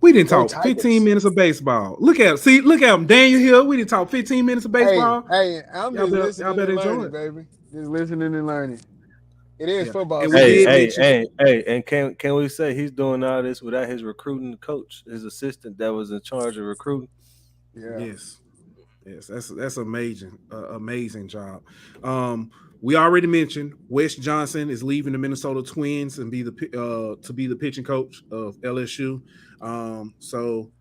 we didn't talk 15 minutes of baseball. Look at him, Daniel Hill. We didn't talk 15 minutes of baseball. Hey, I'm just listening and learning, baby. Just listening and learning. It is football. And can we say he's doing all this without his recruiting coach, his assistant that was in charge of recruiting? Yeah. Yes, that's amazing, amazing job. We already mentioned Wes Johnson is leaving the Minnesota Twins and be the pitching coach of LSU. So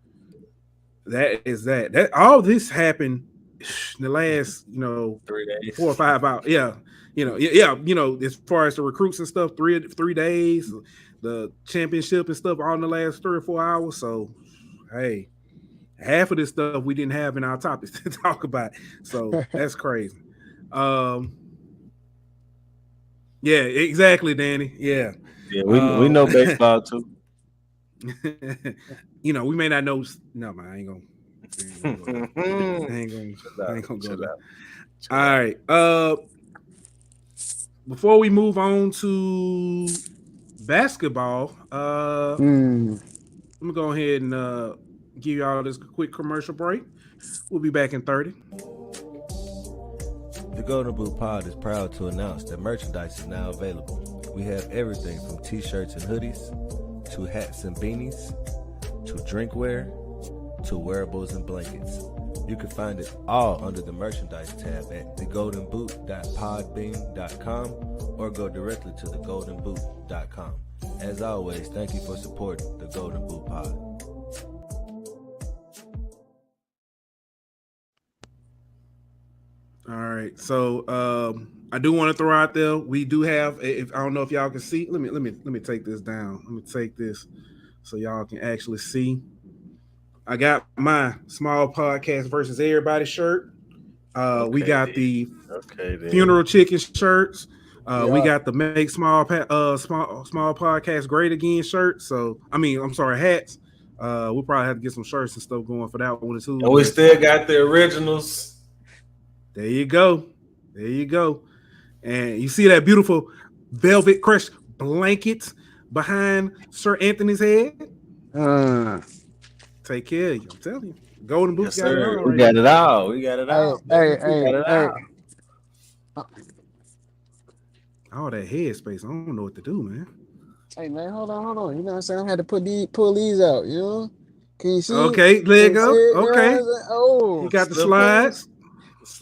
that is that. That all this happened in the last 3 days, 4 or 5 hours. Yeah. As far as the recruits and stuff, 3 days, the championship and stuff, all in the last 3 or 4 hours. So, hey, half of this stuff we didn't have in our topics to talk about. So that's crazy. Yeah, exactly, Danny. Yeah. Yeah, we know baseball too. We may not know. No, man, I ain't gonna go there. All right. Before we move on to basketball, let me go ahead and give y'all this quick commercial break. We'll be back in 30. The Golden Boot Pod is proud to announce that merchandise is now available. We have everything from t-shirts and hoodies, to hats and beanies, to drinkware, to wearables and blankets. You can find it all under the merchandise tab at thegoldenboot.podbean.com or go directly to thegoldenboot.com. As always, thank you for supporting the Golden Boot Pod. All right, so I do want to throw out there. We do have. If I don't know if y'all can see. Let me take this down. Let me take this so y'all can actually see. I got my small podcast versus everybody shirt. We got the funeral chicken shirts. We got the make small podcast great again shirt. So I'm sorry, hats. We'll probably have to get some shirts and stuff going for that one too. And we still got the originals. There you go. And you see that beautiful velvet crush blanket behind Sir Anthony's head? Take care of you. I'm telling you. Golden Boots got it all. We got it all. Hey. All that headspace. I don't know what to do, man. Hey, man, hold on. You know what I'm saying? I had to pull these out, you know? Can you see? Okay, there you go. Okay. Oh. You got the slides.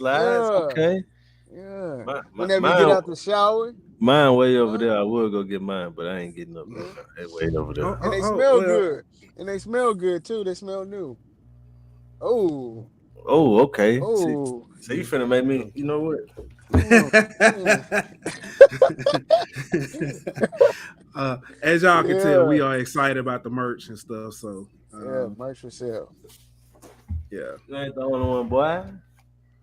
Okay. Yeah. Whenever you get out the shower. Mine way over there. I will go get mine, but I ain't getting up there. They way over there. And they smell good. And they smell good too. They smell new. Oh, okay. Oh. So you finna make me, you know what? As y'all can tell, we are excited about the merch and stuff. So merch for sale. Yeah. You ain't the only one, boy.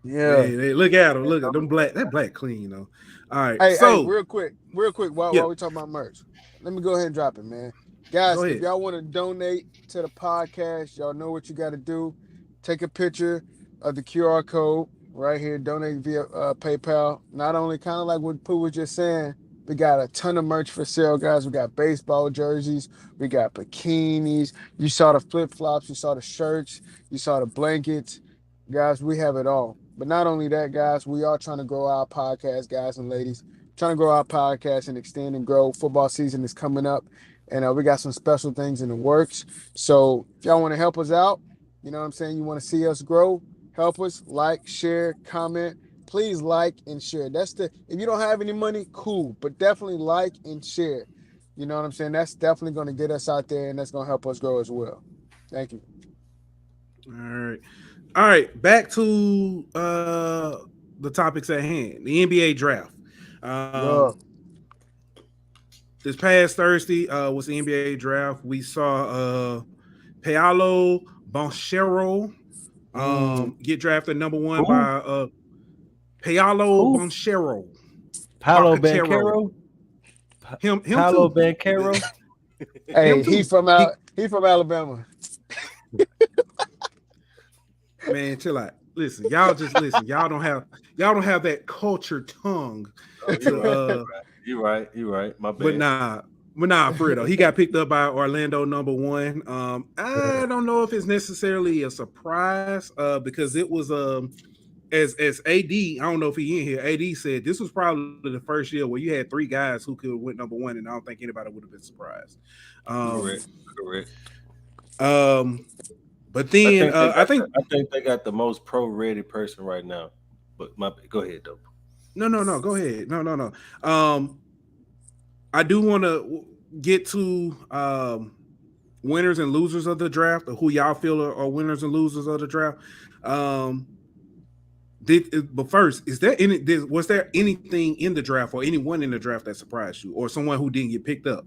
Yeah. Hey, look at them. Look at them black. That black clean, you know. All right. Hey, so real quick, while we talking about merch, let me go ahead and drop it, man. Guys, if y'all want to donate to the podcast, y'all know what you got to do. Take a picture of the QR code right here. Donate via PayPal. Not only kind of like what Pooh was just saying, we got a ton of merch for sale, guys. We got baseball jerseys. We got bikinis. You saw the flip-flops. You saw the shirts. You saw the blankets. Guys, we have it all. But not only that, guys, we are trying to grow our podcast, guys and ladies. Trying to grow our podcast and extend and grow. Football season is coming up, and we got some special things in the works. So if y'all want to help us out, you know what I'm saying? You want to see us grow, help us, like, share, comment. Please like and share. If you don't have any money, cool, but definitely like and share. You know what I'm saying? That's definitely going to get us out there, and that's going to help us grow as well. Thank you. All right. Back to the topics at hand. The NBA draft. This past Thursday was the NBA draft. We saw Paolo Banchero get drafted number 1 by Paolo Banchero. Paolo Banchero? Him Paolo too. Banchero? Hey, he from Alabama. Man, chill out. Listen, y'all just listen. Y'all don't have that cultured tongue. You're right. My bad. But nah, for real though. He got picked up by Orlando number 1. I don't know if it's necessarily a surprise because it was as AD, I don't know if he in here. AD said this was probably the first year where you had 3 guys who could have went number 1, and I don't think anybody would have been surprised. Correct. But then I think they got the most pro-ready person right now. But go ahead though. No. Go ahead. No. I do want to get to winners and losers of the draft, or who y'all feel are winners and losers of the draft. But first, was there anything in the draft or anyone in the draft that surprised you, or someone who didn't get picked up?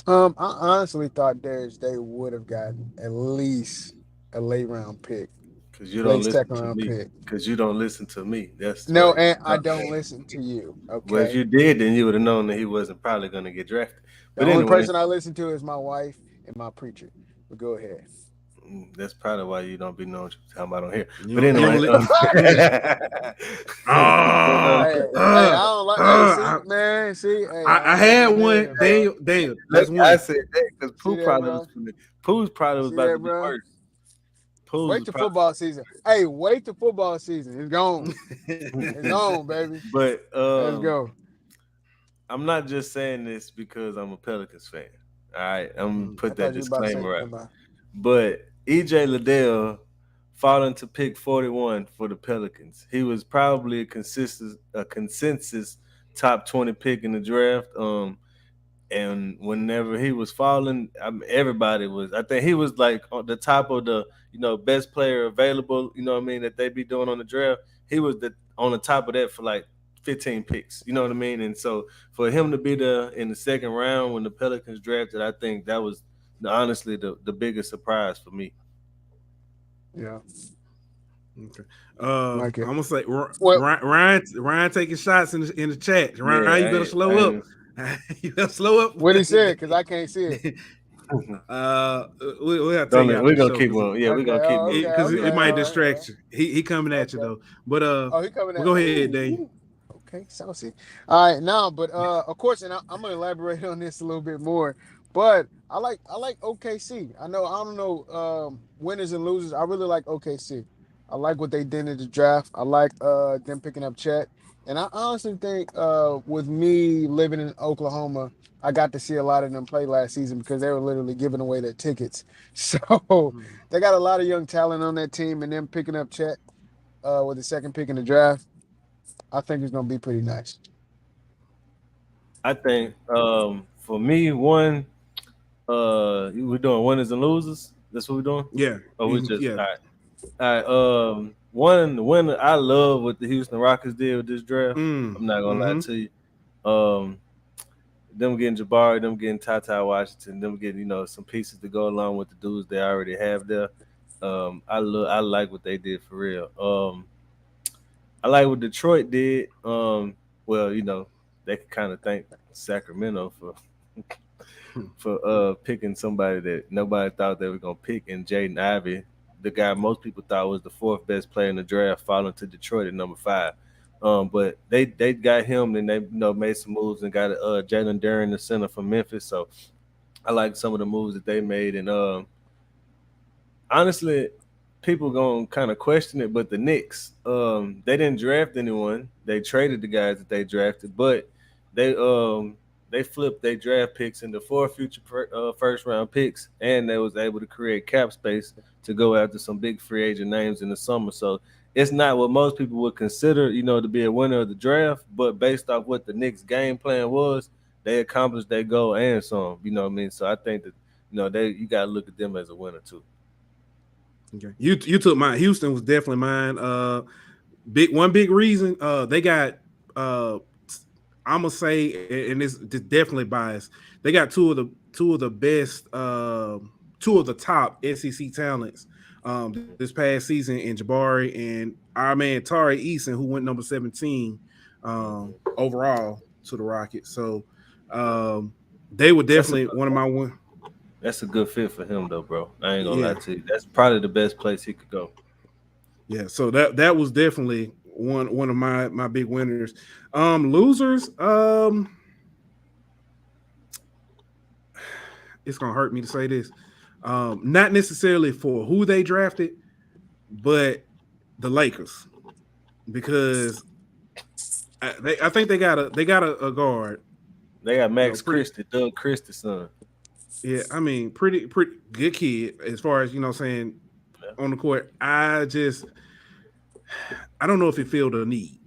I honestly thought Darius Day would have gotten at least a late round pick. Because you don't listen to me. Because you don't listen to me. That's no, and I don't listen to you. Okay. Well, if you did, then you would have known that he wasn't probably going to get drafted. The only person I listen to is my wife and my preacher. But go ahead. That's probably why you don't be knowing what you're talking about on here. But anyway, I don't like. Man, see, I had one. Daniel. That's one. I said that because Pooh probably was about to be first. Wait till football season. Hey, wait till football season. It's gone. It's gone, baby. But let's go. I'm not just saying this because I'm a Pelicans fan. All right, I'm gonna put that disclaimer out. But EJ Liddell falling to pick 41 for the Pelicans. He was probably a consensus top 20 pick in the draft. And whenever he was falling, everybody was. I think he was like on the top of the, best player available. You know what I mean, that they be doing on the draft. He was on the top of that for like 15 picks. You know what I mean? And so for him to be there in the second round when the Pelicans drafted, I think that was honestly the biggest surprise for me. Yeah. Okay. I'm gonna say Ryan taking shots in the chat. Ryan, you better slow up. You better slow up. What he said, because I can't see it. We'll have to take we're gonna keep on. Yeah, we're gonna keep because it might distract you. He coming at you though. But he coming at go ahead, Dave. Okay, saucy. All right, now, but of course, and I'm gonna elaborate on this a little bit more. But I like OKC. I don't know winners and losers. I really like OKC. I like what they did in the draft. I like them picking up Chet. And I honestly think with me living in Oklahoma, I got to see a lot of them play last season because they were literally giving away their tickets. So they got a lot of young talent on that team, and them picking up Chet with the second pick in the draft, I think it's going to be pretty nice. I think for me, we're doing winners and losers. That's what we're doing? Yeah. Or we just all right. One winner, I love what the Houston Rockets did with this draft. I'm not gonna lie to you. Them getting Jabari, them getting Ty Washington, them getting some pieces to go along with the dudes they already have there. I like what they did for real. I like what Detroit did. Well, they could kind of thank Sacramento for picking somebody that nobody thought they were gonna pick in Jaden Ivey. the guy most people thought was the fourth best player in the draft, falling to Detroit at number 5. But they got him, and they made some moves and got Jalen Duren, the center from Memphis. So I like some of the moves that they made, and honestly, people gonna kind of question it, but the Knicks, they didn't draft anyone. They traded the guys that they drafted, but they flipped their draft picks into 4 future first round picks, and they was able to create cap space to go after some big free agent names in the summer. So it's not what most people would consider, to be a winner of the draft, but based off what the Knicks game plan was, they accomplished their goal and some. You know what I mean? So I think that you got to look at them as a winner too. Okay, you took mine. Houston was definitely mine. One big reason they got. I'm gonna say, and it's definitely biased. They got two of the best, two of the top SEC talents this past season in Jabari and our man Tari Eason, who went number 17 overall to the Rockets. So they were definitely one of my one. That's a good fit for him, though, bro. I ain't gonna lie to you. That's probably the best place he could go. Yeah, so that was definitely one of my big winners. Losers, it's gonna hurt me to say this. Not necessarily for who they drafted, but the Lakers, because I think they got a guard. They got Max Christie, Doug Christie's son. Yeah, I mean, pretty good kid as far as saying on the court. I don't know if he feel the need.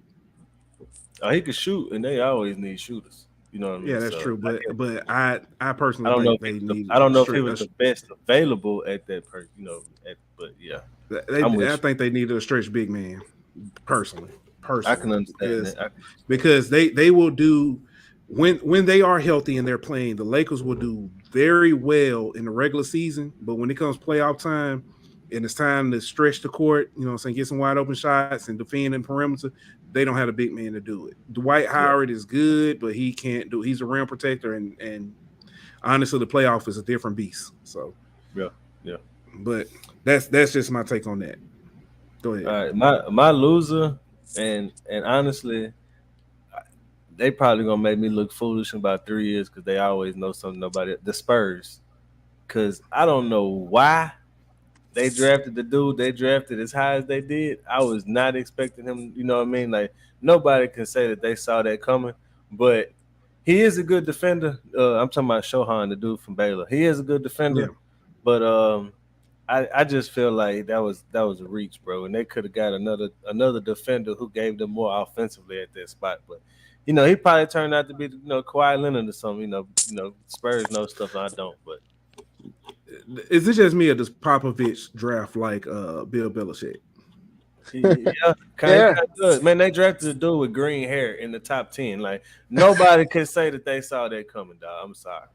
Oh, he could shoot, and they always need shooters. You know what I mean? Yeah, that's true. But I personally I don't know think they need. I don't know if he was the best available at that point. But yeah, I think they needed a stretch big man. Personally, I can understand that because they will do when they are healthy and they're playing. The Lakers will do very well in the regular season, but when it comes playoff time and it's time to stretch the court, get some wide open shots and defend in perimeter, they don't have a big man to do it. Dwight Howard is good, but he can't do. He's a rim protector, and honestly, the playoff is a different beast. So yeah. But that's just my take on that. Go ahead. All right, my loser, and honestly, they probably gonna make me look foolish in about 3 years because they always know something nobody. The Spurs, because I don't know why they drafted the dude they drafted as high as they did. I was not expecting him. You know what I mean? Like nobody can say that they saw that coming, but he is a good defender. I'm talking about Shohan, the dude from Baylor. He is a good defender, but I just feel like that was a reach, bro, and they could have got another defender who gave them more offensively at that spot, but. He probably turned out to be, Kawhi Leonard or something. Spurs know stuff I don't. But is it just me or does Popovich draft like Bill Belichick? Yeah, kind of good. Man, they drafted a dude with green hair in the top 10. Like nobody could say that they saw that coming, dog. I'm sorry,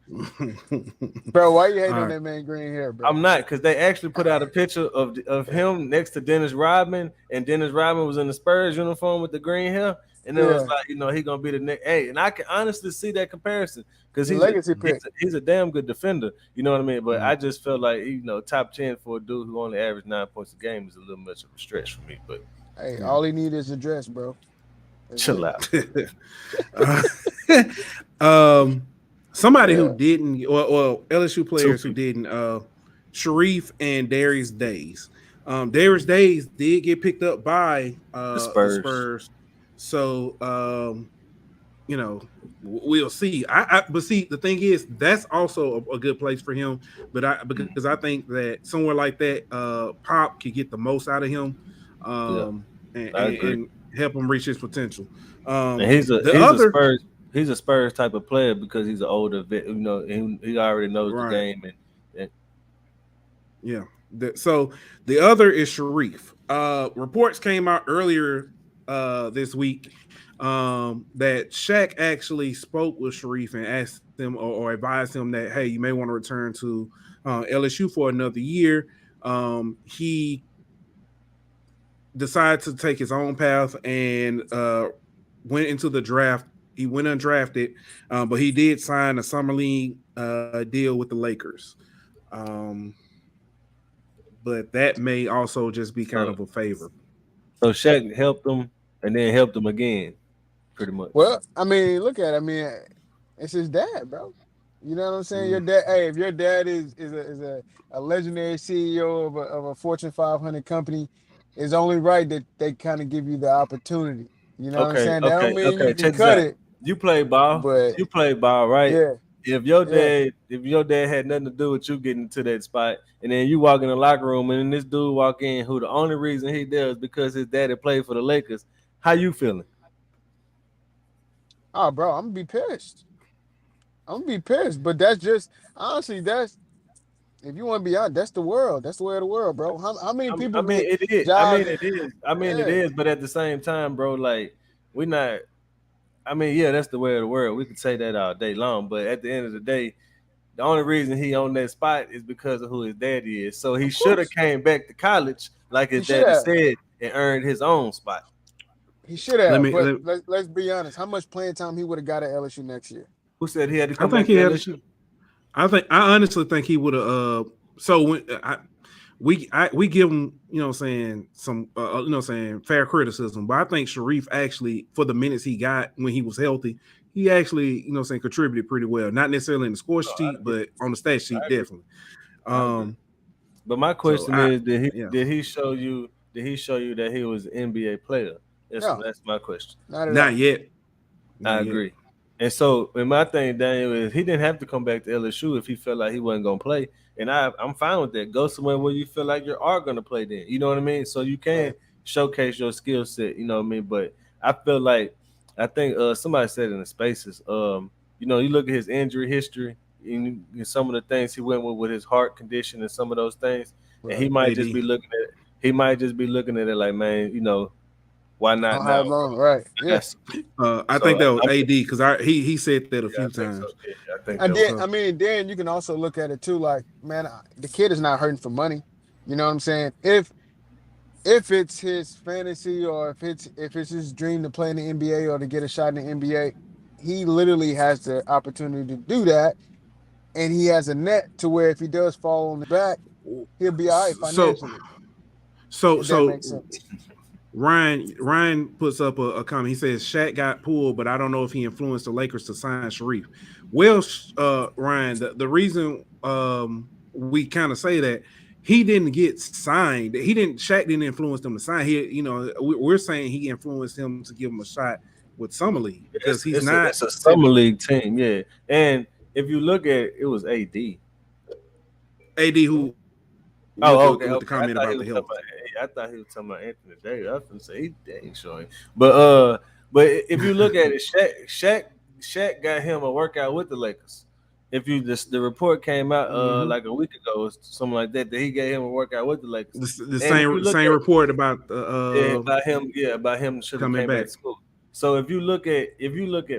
bro. Why you hating on that man green hair, bro? I'm not, because they actually put out a picture of him next to Dennis Rodman, and Dennis Rodman was in the Spurs uniform with the green hair. And it was like, he gonna be the next. Hey, and I can honestly see that comparison because he's a damn good defender. You know what I mean? But I just felt like top 10 for a dude who only averaged 9 points a game is a little much of a stretch for me. But hey, all he needs is a dress, bro. Chill out. Somebody who didn't, or LSU players who didn't, Sharif and Darius Days. Darius Days did get picked up by the Spurs. So, we'll see. But see, the thing is, that's also a good place for him. But because I think that somewhere like that, Pop could get the most out of him, and help him reach his potential. And he's a Spurs type of player because he's an older vet. He already knows the game. So the other is Sharif. Reports came out earlier this week that Shaq actually spoke with Sharif and asked him or advised him that, hey, you may want to return to LSU for another year. He decided to take his own path and went into the draft. He went undrafted, but he did sign a summer league deal with the Lakers. but that may also just be kind of a favor. So Shaq helped him and then helped him again, pretty much. Well, I mean, look at it. I mean, it's his dad, bro. You know what I'm saying? Your dad. Hey, if your dad is a legendary CEO of a Fortune 500 company, it's only right that they kind of give you the opportunity. You know what I'm saying? That don't mean you can cut it. You play ball. But you play ball, right? Yeah. If your dad had nothing to do with you getting to that spot, and then you walk in the locker room and then this dude walk in who the only reason he there is because his daddy played for the Lakers, how you feeling? Oh, bro, I'm gonna be pissed. But that's just honestly, that's if you want to be honest, that's the world. That's the way of the world, bro. How many people? I mean, it is. It is. But at the same time, bro, like we not. I mean, yeah, that's the way of the world. We could say that all day long, but at the end of the day, the only reason he on that spot is because of who his daddy is. So he should have came back to college, like his daddy said, and earned his own spot. He should have. Let's be honest. How much playing time he would have got at LSU next year? Who said he had to come back to LSU? I honestly think he would have. So when we give him, you know, what I'm saying some, you know, what I'm saying fair criticism, but I think Sharif actually, for the minutes he got when he was healthy, he actually, you know, what I'm saying contributed pretty well. Not necessarily in the score sheet, but on the stat sheet, definitely. But my question is, did he show you that he was an NBA player? That's my question. Not yet. I agree. And so, and my thing, Daniel, is he didn't have to come back to LSU if he felt like he wasn't gonna play. And I'm fine with that. Go somewhere where you feel like you are gonna play then. You know what I mean? So you can showcase your skill set, you know what I mean? But I feel like I think somebody said in the spaces, you know, you look at his injury history and some of the things he went with his heart condition and some of those things, and he might just be looking at it like, man, you know, why not now? Right. Yes. I think that was AD because he said that a few times. So. Yeah, I think. And then, I mean, then you can also look at it too, like, man, the kid is not hurting for money. You know what I'm saying? If it's his fantasy or if it's his dream to play in the NBA or to get a shot in the NBA, he literally has the opportunity to do that, and he has a net to where if he does fall on the back, he'll be all right financially. So Ryan puts up a comment. He says Shaq got pulled, but I don't know if he influenced the Lakers to sign Sharif. Well, Ryan, the reason we kind of say that he didn't get signed. Shaq didn't influence them to sign. We're saying he influenced him to give him a shot with Summer League because it's a Summer League team, yeah. And if you look at it, was AD who. With the comment about the health. I thought he was talking about Anthony Davis. I was gonna say he dang showing, but if you look at it, Shaq got him a workout with the Lakers. If you the report came out like a week ago or something like that he gave him a workout with the Lakers. The same report about about him should have came back to school. So if you look at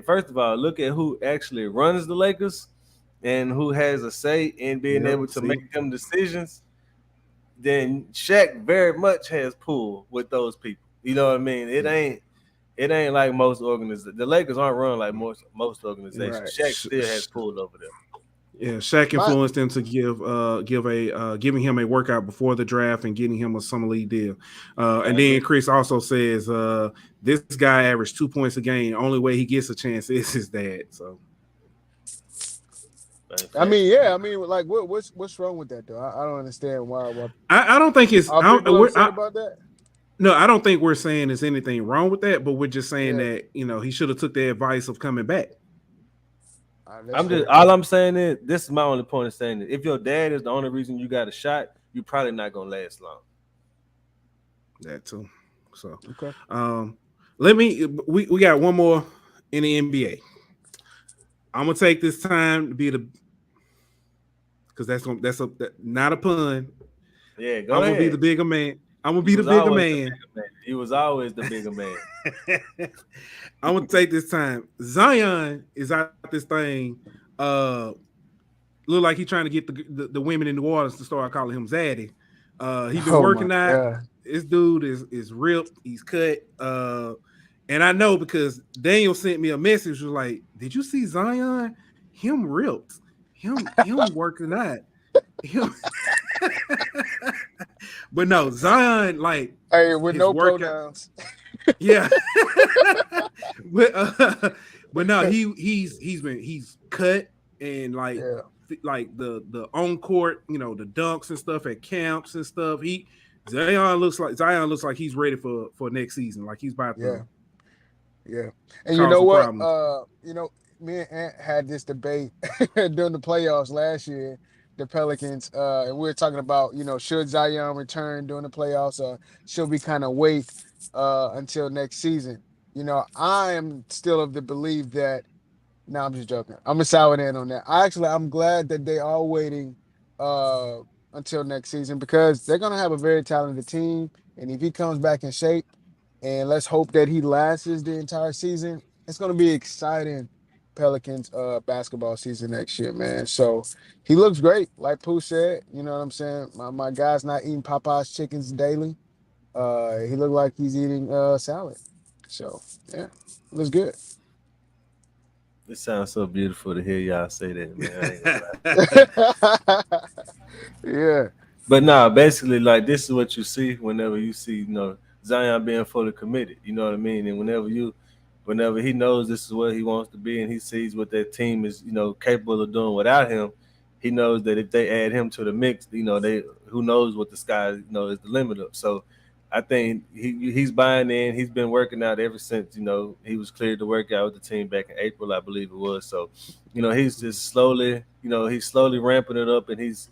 first of all, look at who actually runs the Lakers and who has a say in being able to make them decisions. Then Shaq very much has pull with those people. You know what I mean? It ain't like most organizations. The Lakers aren't run like most organizations. Right. Shaq still has pulled over them. Yeah, Shaq influenced them to giving him a workout before the draft and getting him a summer league deal. And then Chris also says this guy averaged 2 points a game. Only way he gets a chance is his dad. So. I mean, like what's wrong with that though? I don't understand why. I don't think it's. About that? No, I don't think we're saying there's anything wrong with that, but we're just saying that he should have took the advice of coming back. All I'm saying is this is my only point of saying that if your dad is the only reason you got a shot, you're probably not gonna last long. That too. So okay. We got one more in the NBA. I'm gonna take this time to be because that's not a pun. Yeah, I'm gonna be the bigger man. I'm gonna be the bigger man. He was always the bigger man. I'm gonna take this time. Zion is out this thing. Look like he's trying to get the women in New Orleans to start calling him Zaddy. He's been working out. God. This dude is ripped. He's cut. And I know because Daniel sent me a message was like, "Did you see Zion? Him ripped. Him working out. Him." But no, Zion, like, Hey, with his no workout, pronouns. yeah. but no, he's cut and like Yeah. the on court, you know, the dunks and stuff at camps and stuff. Zion looks like he's ready for next season. Like he's about Yeah. to Yeah. And you cause know some what? problems. Me and Ant had this debate during the playoffs last year, the Pelicans, and we were talking about, should Zion return during the playoffs or should we kind of wait until next season? I am still of the belief that no, I'm just joking. I'm gonna side with Ant on that. I'm glad that they are waiting uh until next season because they're gonna have a very talented team. And if he comes back in shape, and let's hope that he lasts the entire season. It's gonna be exciting Pelicans basketball season next year, man. So he looks great, like Pooh said. You know what I'm saying? My guy's not eating Popeye's chickens daily. He looked like he's eating salad. So yeah, looks good. It sounds so beautiful to hear y'all say that, man. I ain't gonna lie. Yeah, But nah, basically, like this is what you see whenever you see, Zion being fully committed. You know what I mean? And whenever he knows this is where he wants to be, and he sees what that team is, capable of doing without him, he knows that if they add him to the mix, they who knows what the sky, is the limit of. So, I think he's buying in. He's been working out ever since, he was cleared to work out with the team back in April, I believe it was. So, he's just slowly ramping it up, and he's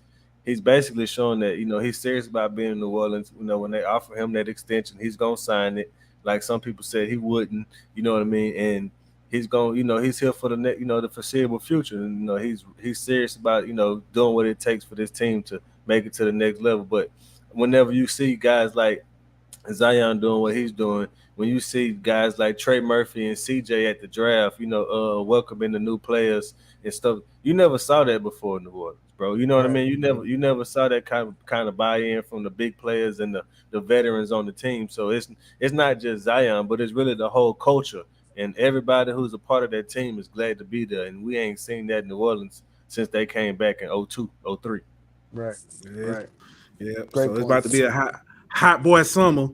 basically showing that he's serious about being in New Orleans. When they offer him that extension, he's gonna sign it. Like some people said he wouldn't. You know what I mean? And he's going. He's here for the foreseeable future. And he's serious about doing what it takes for this team to make it to the next level. But whenever you see guys like Zion doing what he's doing, when you see guys like Trey Murphy and CJ at the draft, welcoming the new players and stuff, you never saw that before in New Orleans, bro. You know what I mean? You never saw that kind of buy-in from the big players and the veterans on the team. So it's not just Zion, but it's really the whole culture, and everybody who's a part of that team is glad to be there. And we ain't seen that in New Orleans since they came back in 02, 03. right, right. Yeah. Great So it's point. about to be a hot boy summer.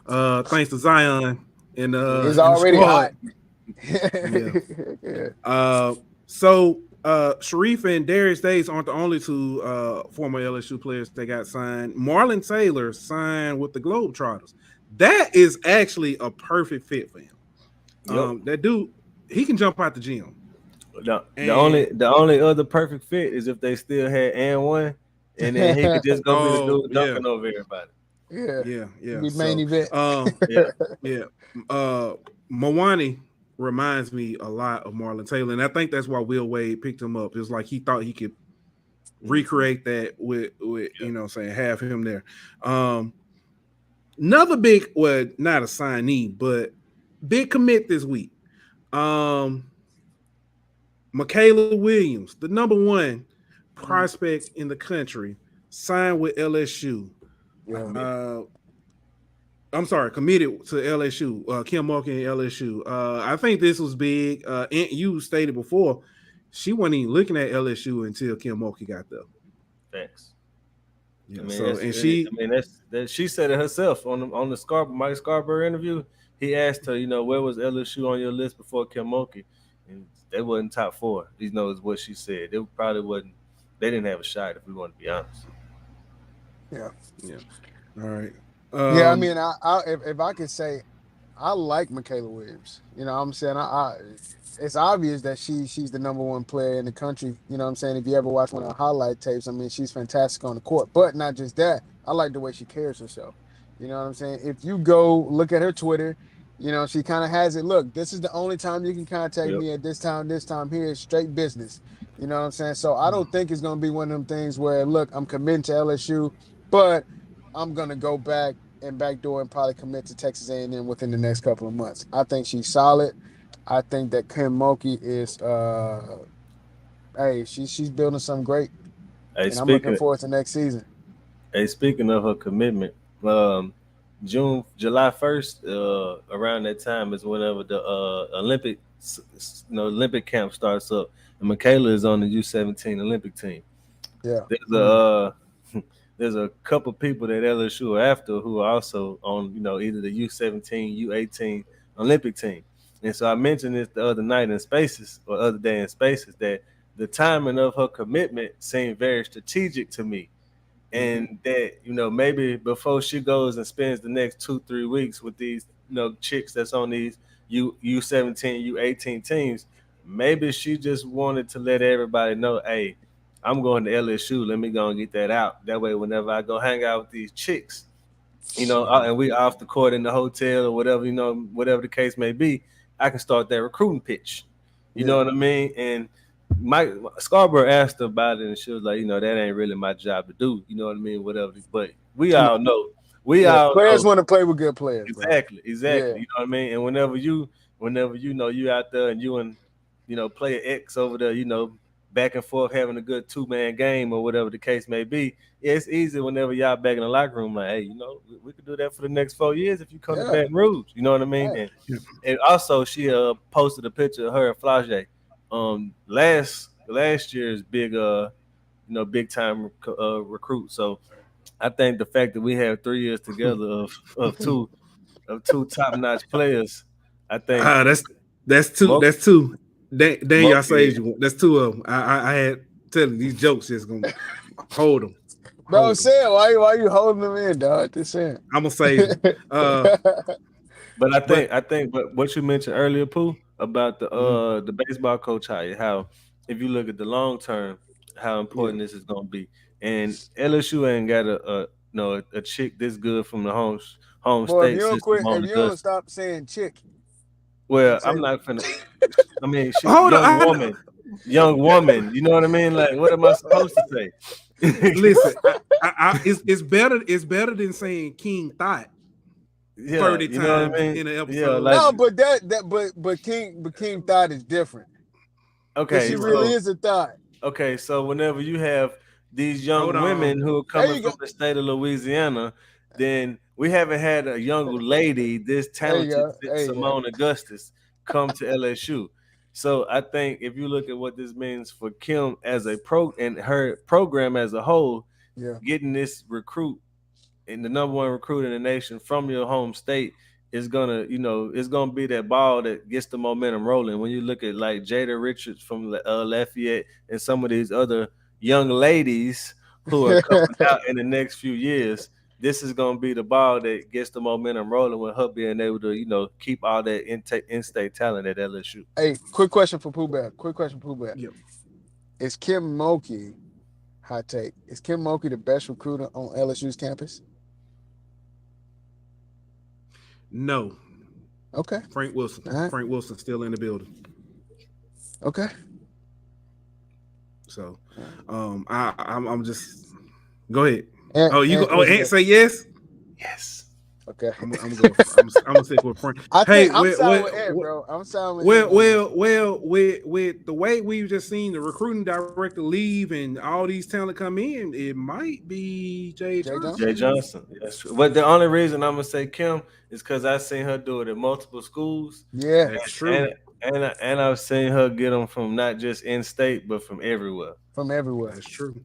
Thanks to Zion and He's and the already squad. hot. Yeah. So Sharif and Darius Days aren't the only two former LSU players that got signed. Marlon Taylor signed with the Globetrotters. That is actually a perfect fit for him. Yep. That dude, he can jump out the gym. The only other perfect fit is if they still had one, and then he could just go be the dude dunking over everybody. Yeah. Yeah. Main event. Yeah. Mawani reminds me a lot of Marlon Taylor, and I think that's why Will Wade picked him up. It's like he thought he could recreate that with have him there. Another big, well, not a signee, but big commit this week. Michaela Williams, the number one prospect in the country, signed with LSU. I'm sorry, committed to LSU. Kim Mulkey and LSU. I think this was big. You stated before, she wasn't even looking at LSU until Kim Mulkey got there. Thanks. Yeah, she said it herself on the Mike Scarborough interview. He asked her, where was LSU on your list before Kim Mulkey? And they wasn't top 4. Is what she said. They probably wasn't. They didn't have a shot, if we want to be honest. Yeah. All right. Yeah, I mean, if I could say, I like Michaela Williams. You know what I'm saying? It's obvious that she's the number one player in the country. You know what I'm saying? If you ever watch one of her highlight tapes, I mean, she's fantastic on the court. But not just that, I like the way she carries herself. You know what I'm saying? If you go look at her Twitter, she kind of has it. Look, this is the only time you can contact me at this time here. It's straight business. You know what I'm saying? So I don't think it's going to be one of them things where, look, I'm committing to LSU, but I'm going to go back and backdoor and probably commit to Texas A&M within the next couple of months. I think she's solid. I think that Kim Mulkey is, she's building something great. Hey, and I'm looking forward to next season. Hey, speaking of her commitment, July 1st, around that time is whenever the Olympic camp starts up, and Michaela is on the U17 Olympic team. Yeah, there's there's a couple people that LSU are after who are also on, either the U17, U18 Olympic team. And so I mentioned this the other night in Spaces, or other day in Spaces, that the timing of her commitment seemed very strategic to me. And that, maybe before she goes and spends the next 2-3 weeks with these, chicks that's on these U17, U18 teams, maybe she just wanted to let everybody know, hey, I'm going to LSU. Let me go and get that out. That way, whenever I go hang out with these chicks, and we off the court in the hotel or whatever, whatever the case may be, I can start that recruiting pitch. You know what I mean? And Mike Scarborough asked her about it, and she was like, that ain't really my job to do. You know what I mean? Whatever. But we all know. Players want to play with good players. Exactly. Yeah. You know what I mean? And whenever you you out there and you and player X over there, back and forth having a good 2-man game or whatever the case may be, it's easy whenever y'all back in the locker room, like, hey, we could do that for the next 4 years if you come to Baton Rouge. You know what I mean? Right. And also she posted a picture of her and Flage. Last year's big big time recruit. So I think the fact that we have 3 years together of two top-notch players, I think that's two. Daniel, I saved you. That's two of them. I had telling these jokes just gonna hold them. Bro, Sam, why you holding them in, dog? This Sam. I'm gonna save them. But I think but what you mentioned earlier, Pooh, about the baseball coach how if you look at the long term, how important this is gonna be. And LSU ain't got a chick this good from the home Boy, state system. If you don't stop saying chick. Well, I'm not finna. I mean, she's young woman. You know what I mean? Like, what am I supposed to say? Listen, it's better than saying King Thought 30 times in an episode. No, but King Thought is different. Okay, she really is a thought. Okay, so whenever you have these young women who are coming from the state of Louisiana, then we haven't had a young lady this talented Simone Augustus come to LSU. So I think if you look at what this means for Kim as a and her program as a whole, getting this recruit and the number one recruit in the nation from your home state is gonna, it's gonna be that ball that gets the momentum rolling. When you look at like Jada Richards from Lafayette and some of these other young ladies who are coming out in the next few years, this is going to be the ball that gets the momentum rolling with her being able to, keep all that in-state talent at LSU. Hey, quick question for Pooh Bear. Yep. Is Kim Mulkey, hot take, is Kim Mulkey the best recruiter on LSU's campus? No. Okay. Frank Wilson. Right. Frank Wilson's still in the building. Okay. So, I'm just go ahead. And say yes. Yes. Okay. I'm gonna say for Frank. I'm sorry with Ed, bro. I'm sorry with with the way we've just seen the recruiting director leave and all these talent come in, it might be Jay Johnson. Yes. But the only reason I'm gonna say Kim is because I've seen her do it at multiple schools. Yeah, that's true. And I've seen her get them from not just in state, but from everywhere. That's true.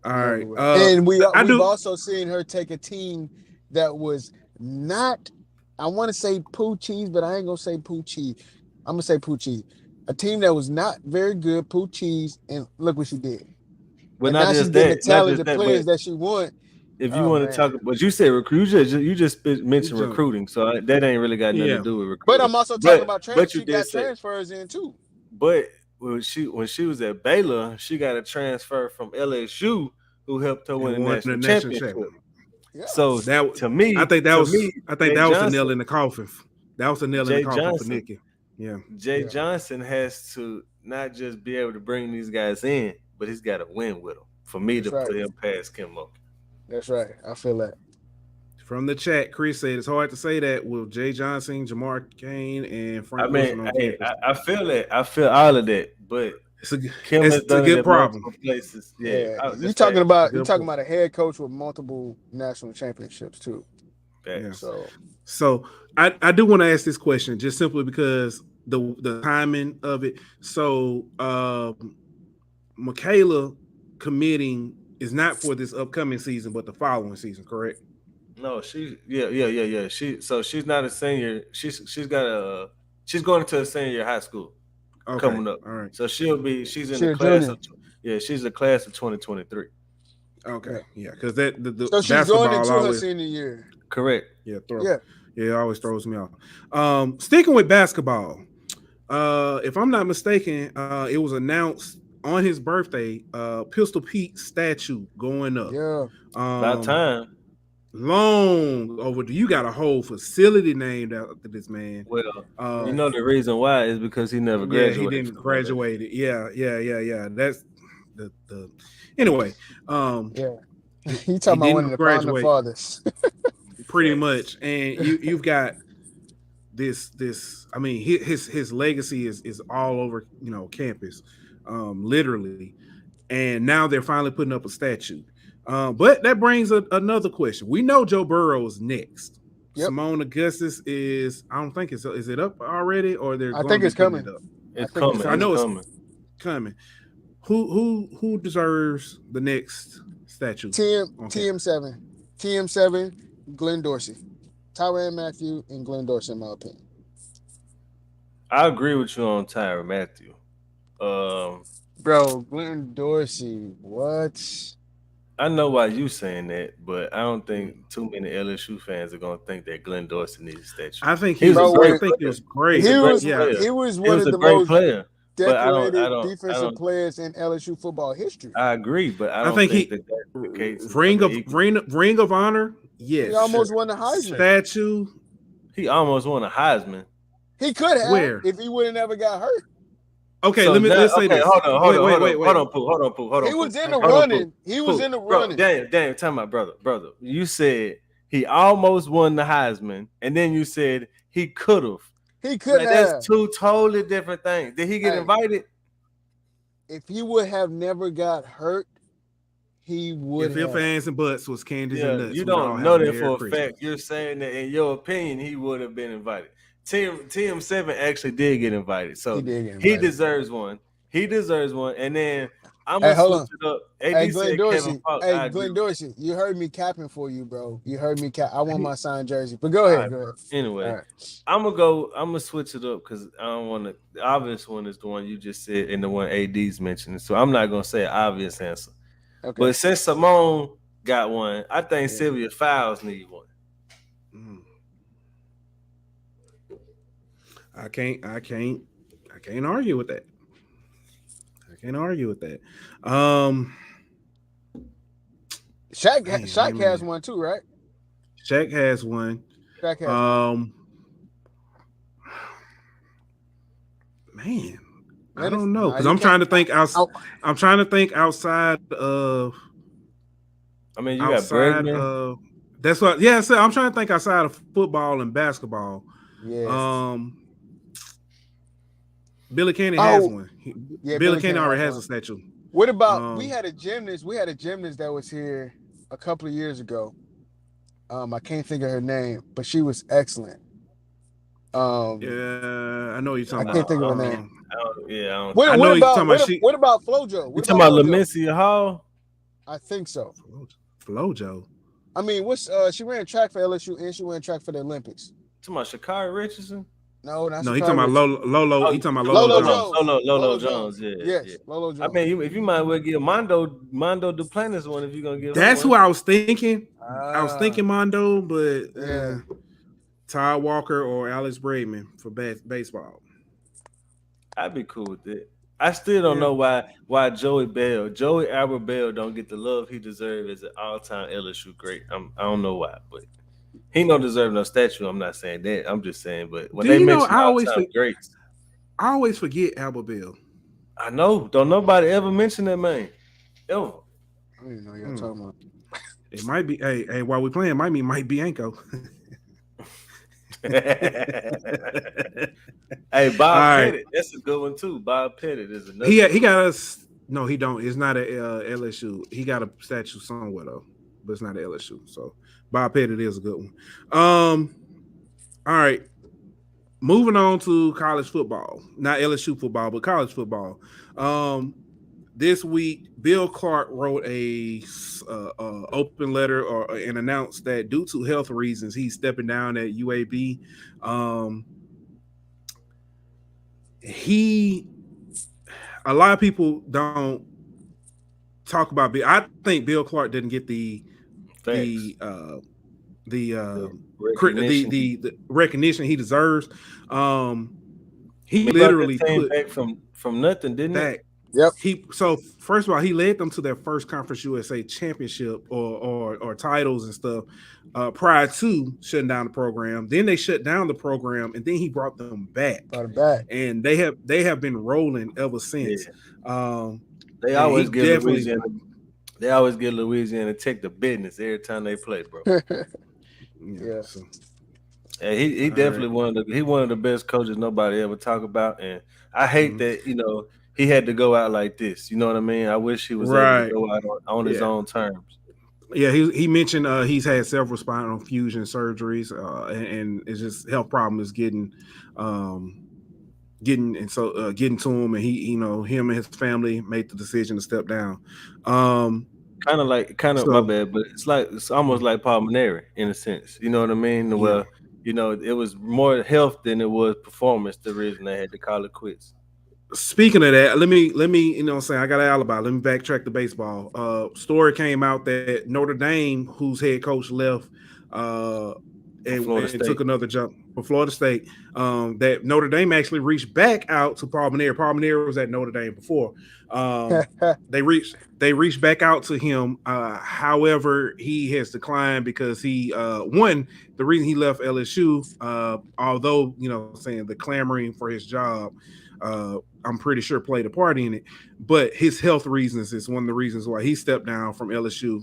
All right. And we've also seen her take a team that was not, I want to say Pooh Cheese, but I ain't going to say Pooh Cheese. I'm going to say Pooh Cheese. A team that was not very good, Pooh Cheese, and look what she did. But not just that. The talented players that she want. If you want to talk, but you said recruit, you just mentioned recruiting, so that ain't really got nothing to do with recruiting. But I'm also talking about transfers. She got transfers in too. But when she was at Baylor, she got a transfer from LSU who helped her win the national championship. Yeah. So that to me, I think that was a nail in the coffin. That was a nail in the coffin for Nikki. Yeah. Jay Johnson has to not just be able to bring these guys in, but he's got to win with them for me to put him past Kim Mulkey. That's right. I feel that. From the chat, Chris said it's hard to say that with Jay Johnson, Jamar Kane, and Frank Wilson on campus. I feel that. I feel all of that, but it's a good problem. Places. You're talking about a head coach with multiple national championships too. Yeah. So I do want to ask this question just simply because the timing of it. So Michaela committing is not for this upcoming season, but the following season, correct? No, yeah. She's not a senior. She's going into a senior year high school coming up. All right. So she's in She the a class junior. she's the class of 2023. Okay. Yeah, because that the So she's basketball going into her always, senior year. Correct. yeah, Yeah. it always throws me off. Sticking with basketball, if I'm not mistaken, it was announced on his birthday, Pistol Pete statue going up. Yeah. About time. Long overdue. You got a whole facility named after this man. Well, Uh, you know the reason why is because he never graduated. Yeah, he didn't graduate. Yeah. That's the anyway. Yeah. He talking about one of the founder fathers. Pretty much. And you've got this I mean, his legacy is all over, campus, literally. And now they're finally putting up a statue. But that brings another question. We know Joe Burrow is next. Yep. Simone Augustus is, I don't think is it up already, or they're I think it's coming. It's coming. I know it's coming. Who deserves the next statue? TM7. TM7, Glenn Dorsey. Tyrann Mathieu and Glenn Dorsey, in my opinion. I agree with you on Tyrann Mathieu. Bro, Glenn Dorsey, what? I know why you saying that, but I don't think too many LSU fans are gonna think that Glenn Dorsey needs a statue. I think he was great. He was one of the most decorated defensive players in LSU football history. I agree, but I don't think that's the case. Ring of honor. Yes, he almost won the Heisman. Statue. He almost won a Heisman. He could have if he would have never got hurt. Okay, let's say this. Hold on, Pooh. He was in the running. He was in the running. Damn, tell my brother. You said he almost won the Heisman, and then you said he could have. He could have. That's two totally different things. Did he get invited? If he would have never got hurt, he would. If your fans and butts was candies and nuts, you don't know that for a fact. You're saying that in your opinion, he would have been invited. TM7 actually did get invited, so he deserves one. He deserves one, and then I'm gonna switch it up. Hey, Glenn Dorsey. Glenn Dorsey, you heard me capping for you, bro. You heard me cap. I want my signed jersey, but go ahead. Anyway, I'm gonna switch it up because I don't want to. The obvious one is the one you just said, and the one AD's mentioned. So I'm not gonna say an obvious answer. Okay. But since Simone got one, I think Sylvia Fowles need one. I can't argue with that. Shaq has one too, right? Shaq has one. Man, I don't know because I'm trying to think outside. I'm trying to think outside of. I mean, you got Bergman. That's what. Yeah, so I'm trying to think outside of football and basketball. Yeah. Billy Cannon has one. Billy Cannon already has a statue. What about we had a gymnast that was here a couple of years ago. I can't think of her name, but she was excellent. Yeah, I know you're talking about. I can't think of her name. What about FloJo? You talking about Lamencia Hall? I think so. FloJo. I mean, she ran track for LSU and she ran track for the Olympics. You talking about Sha'Carri Richardson? No, he talking about Lolo. He talking about Lolo Jones. Yes, Lolo Jones. I mean, if you might well give Mondo Duplantis one, if you're gonna give. That's who I was thinking. I was thinking Mondo, but Todd Walker or Alex Bradman for baseball. I'd be cool with it. I still don't know why Joey Albert Bell don't get the love he deserves as an all-time LSU great. I don't know why, but. He don't deserve no statue. I'm not saying that. I'm just saying, but when they mention all-time greats, I always forget Albert Bell. I know. Don't nobody ever mention that man. Ever. I don't even know you're talking about. It might be. Hey, while we playing, might be Mike Bianco. Hey, Bob Pettit. That's a good one too. Bob Pettit is another. He got us. No, he don't. It's not a LSU. He got a statue somewhere though, but it's not a LSU. So. Bob Pettit is a good one. All right. Moving on to college football. Not LSU football, but college football. this week, Bill Clark wrote a open letter and announced that due to health reasons, he's stepping down at UAB. A lot of people don't talk about Bill. I think Bill Clark didn't get the recognition he deserves. He literally put back from nothing, didn't back. it? Yep. So first of all, he led them to their first Conference USA championship or titles and stuff prior to shutting down the program. Then they shut down the program, and then he brought them back. And they have been rolling ever since. Yeah. They always give Louisiana. They always give Louisiana Tech the business every time they play, bro. Yeah. So. Yeah, he definitely one of the best coaches nobody ever talk about, and I hate that he had to go out like this. You know what I mean? I wish he was able to go out on his own terms. Yeah, he mentioned he's had several spinal fusion surgeries, and it's just health problem is getting to him, and he him and his family made the decision to step down. Kind of my bad, but it's almost like pulmonary in a sense. You know what I mean? Yeah. Well, it was more health than it was performance. The reason they had to call it quits. Speaking of that, let me I got an alibi. Let me backtrack the baseball. Story came out that Notre Dame, whose head coach left and took another jump for Florida State, that Notre Dame actually reached back out to Palminier. Palminier was at Notre Dame before. They reached back out to him. However, he has declined because he the reason he left LSU, although saying the clamoring for his job, I'm pretty sure played a part in it, but his health reasons is one of the reasons why he stepped down from LSU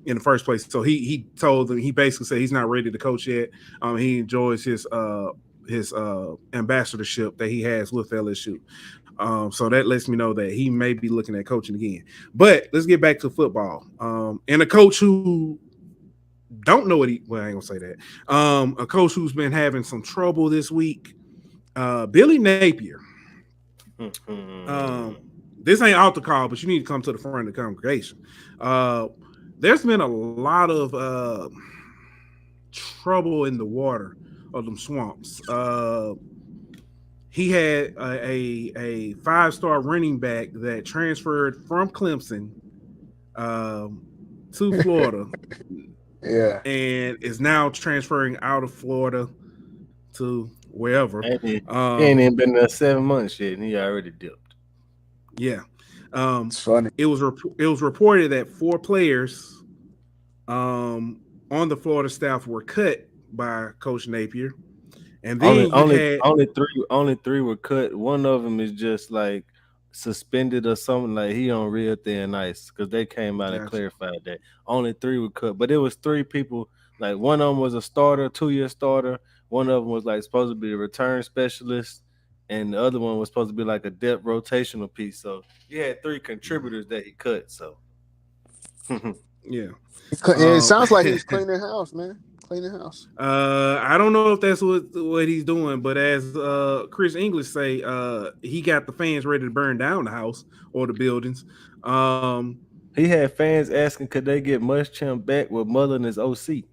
in the first place. So he told them, he basically said he's not ready to coach yet. He enjoys his ambassadorship that he has with LSU. So that lets me know that he may be looking at coaching again. But let's get back to football. And a coach who don't know what I ain't gonna say that. A coach who's been having some trouble this week, Billy Napier. This ain't out the call, but you need to come to the front of the congregation. There's been a lot of trouble in the water of them swamps. He had a 5-star running back that transferred from Clemson to Florida. Yeah. And is now transferring out of Florida to wherever. He ain't even been there 7 months yet, and he already dipped. Yeah. It's funny. It was reported that 4 players on the Florida staff were cut by Coach Napier. And then only three were cut. One of them is just like suspended or something, like he on real thin ice, because they came out and clarified that only 3 were cut. But it was 3 people. Like one of them was a starter, 2-year starter. One of them was like supposed to be a return specialist, and the other one was supposed to be like a depth rotational piece. So he had 3 contributors that he cut. So yeah, it sounds like he's cleaning house, man. Cleaning house. I don't know if that's what he's doing, but as Chris English say, he got the fans ready to burn down the house or the buildings. He had fans asking, could they get Muschamp back with Mullen as OC?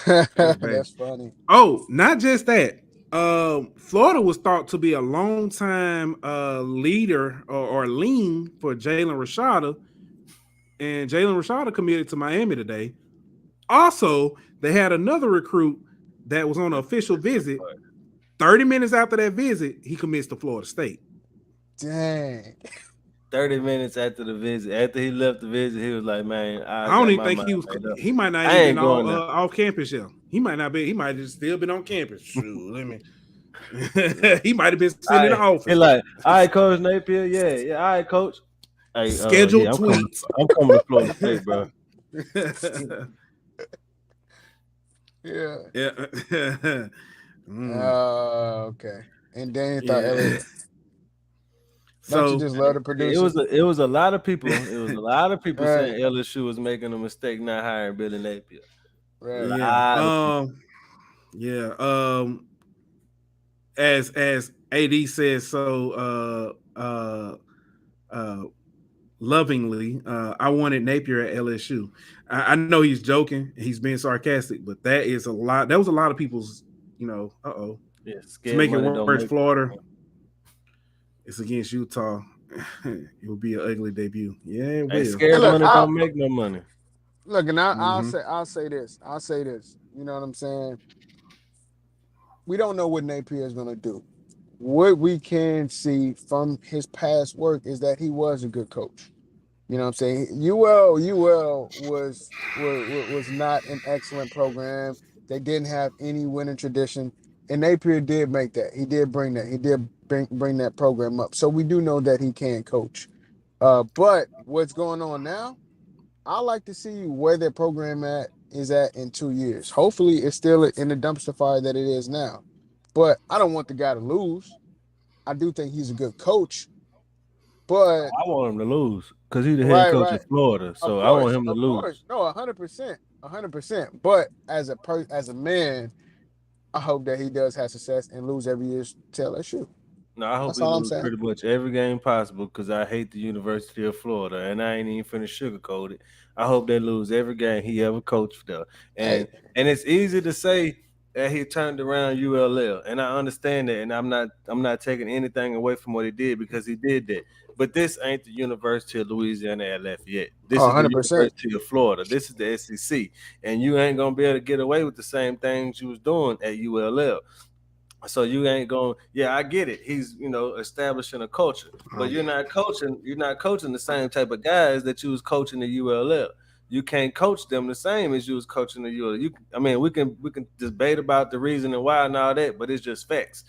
That's funny. Oh, not just that. Florida was thought to be a long time leader or lean for Jalen Rashada, and Jalen Rashada committed to Miami today. Also, they had another recruit that was on an official visit. 30 minutes after that visit, he commits to Florida State. Dang. 30 minutes after the visit, after he left the visit, he was like, "Man, I don't even think he was. He might not even been off campus yet. He might not be. He might have still been on campus. Shoot, let me. He might have been sitting in the office. He's like, all right, Coach Napier, yeah, all right, Coach. Hey, scheduled tweets. I'm coming to Florida State, bro. Yeah. Okay. And then thought Elliot. Don't you just love the producer? It was a lot of people. It was a lot of people saying LSU was making a mistake not hiring Billy Napier. Right. Yeah. As AD says, so lovingly, I wanted Napier at LSU. I know he's joking, he's being sarcastic, but that is a lot. That was a lot of people's, Yeah, To scared make it money don't worse, make Florida, it's against Utah. It will be an ugly debut. Yeah, it Hey, will. scared look, money don't make no money. Look, and Mhm. I'll say this. You know what I'm saying? We don't know what Napier is going to do. What we can see from his past work is that he was a good coach. You know what I'm saying? UL was not an excellent program. They didn't have any winning tradition, and Napier did make that. He did bring that. He did bring that program up. So we do know that he can coach. But what's going on now? I like to see where their program is at in 2 years. Hopefully, it's still in the dumpster fire that it is now. But I don't want the guy to lose. I do think he's a good coach, but I want him to lose because he's the head coach right. of Florida. Of So I want course, him to lose. no, 100%, 100%. But as a man, I hope that he does have success and lose every year to LSU. No, I hope That's he all I'm lose saying. pretty much every game possible because I hate the University of Florida and I ain't even finna sugarcoat it. I hope they lose every game he ever coached there. Hey, And it's easy to say that he turned around ULL, and I understand that, and I'm not taking anything away from what he did because he did that. But this ain't the University of Louisiana at Lafayette. This oh, is the 100%. University of Florida. This is the SEC, and you ain't gonna be able to get away with the same things you was doing at ULL. So you ain't going. Yeah, I get it. He's establishing a culture, but you're not coaching. You're not coaching the same type of guys that you was coaching the ULL. You can't coach them the same as you was coaching the ULL. I mean, we can debate about the reason and why and all that, but it's just facts.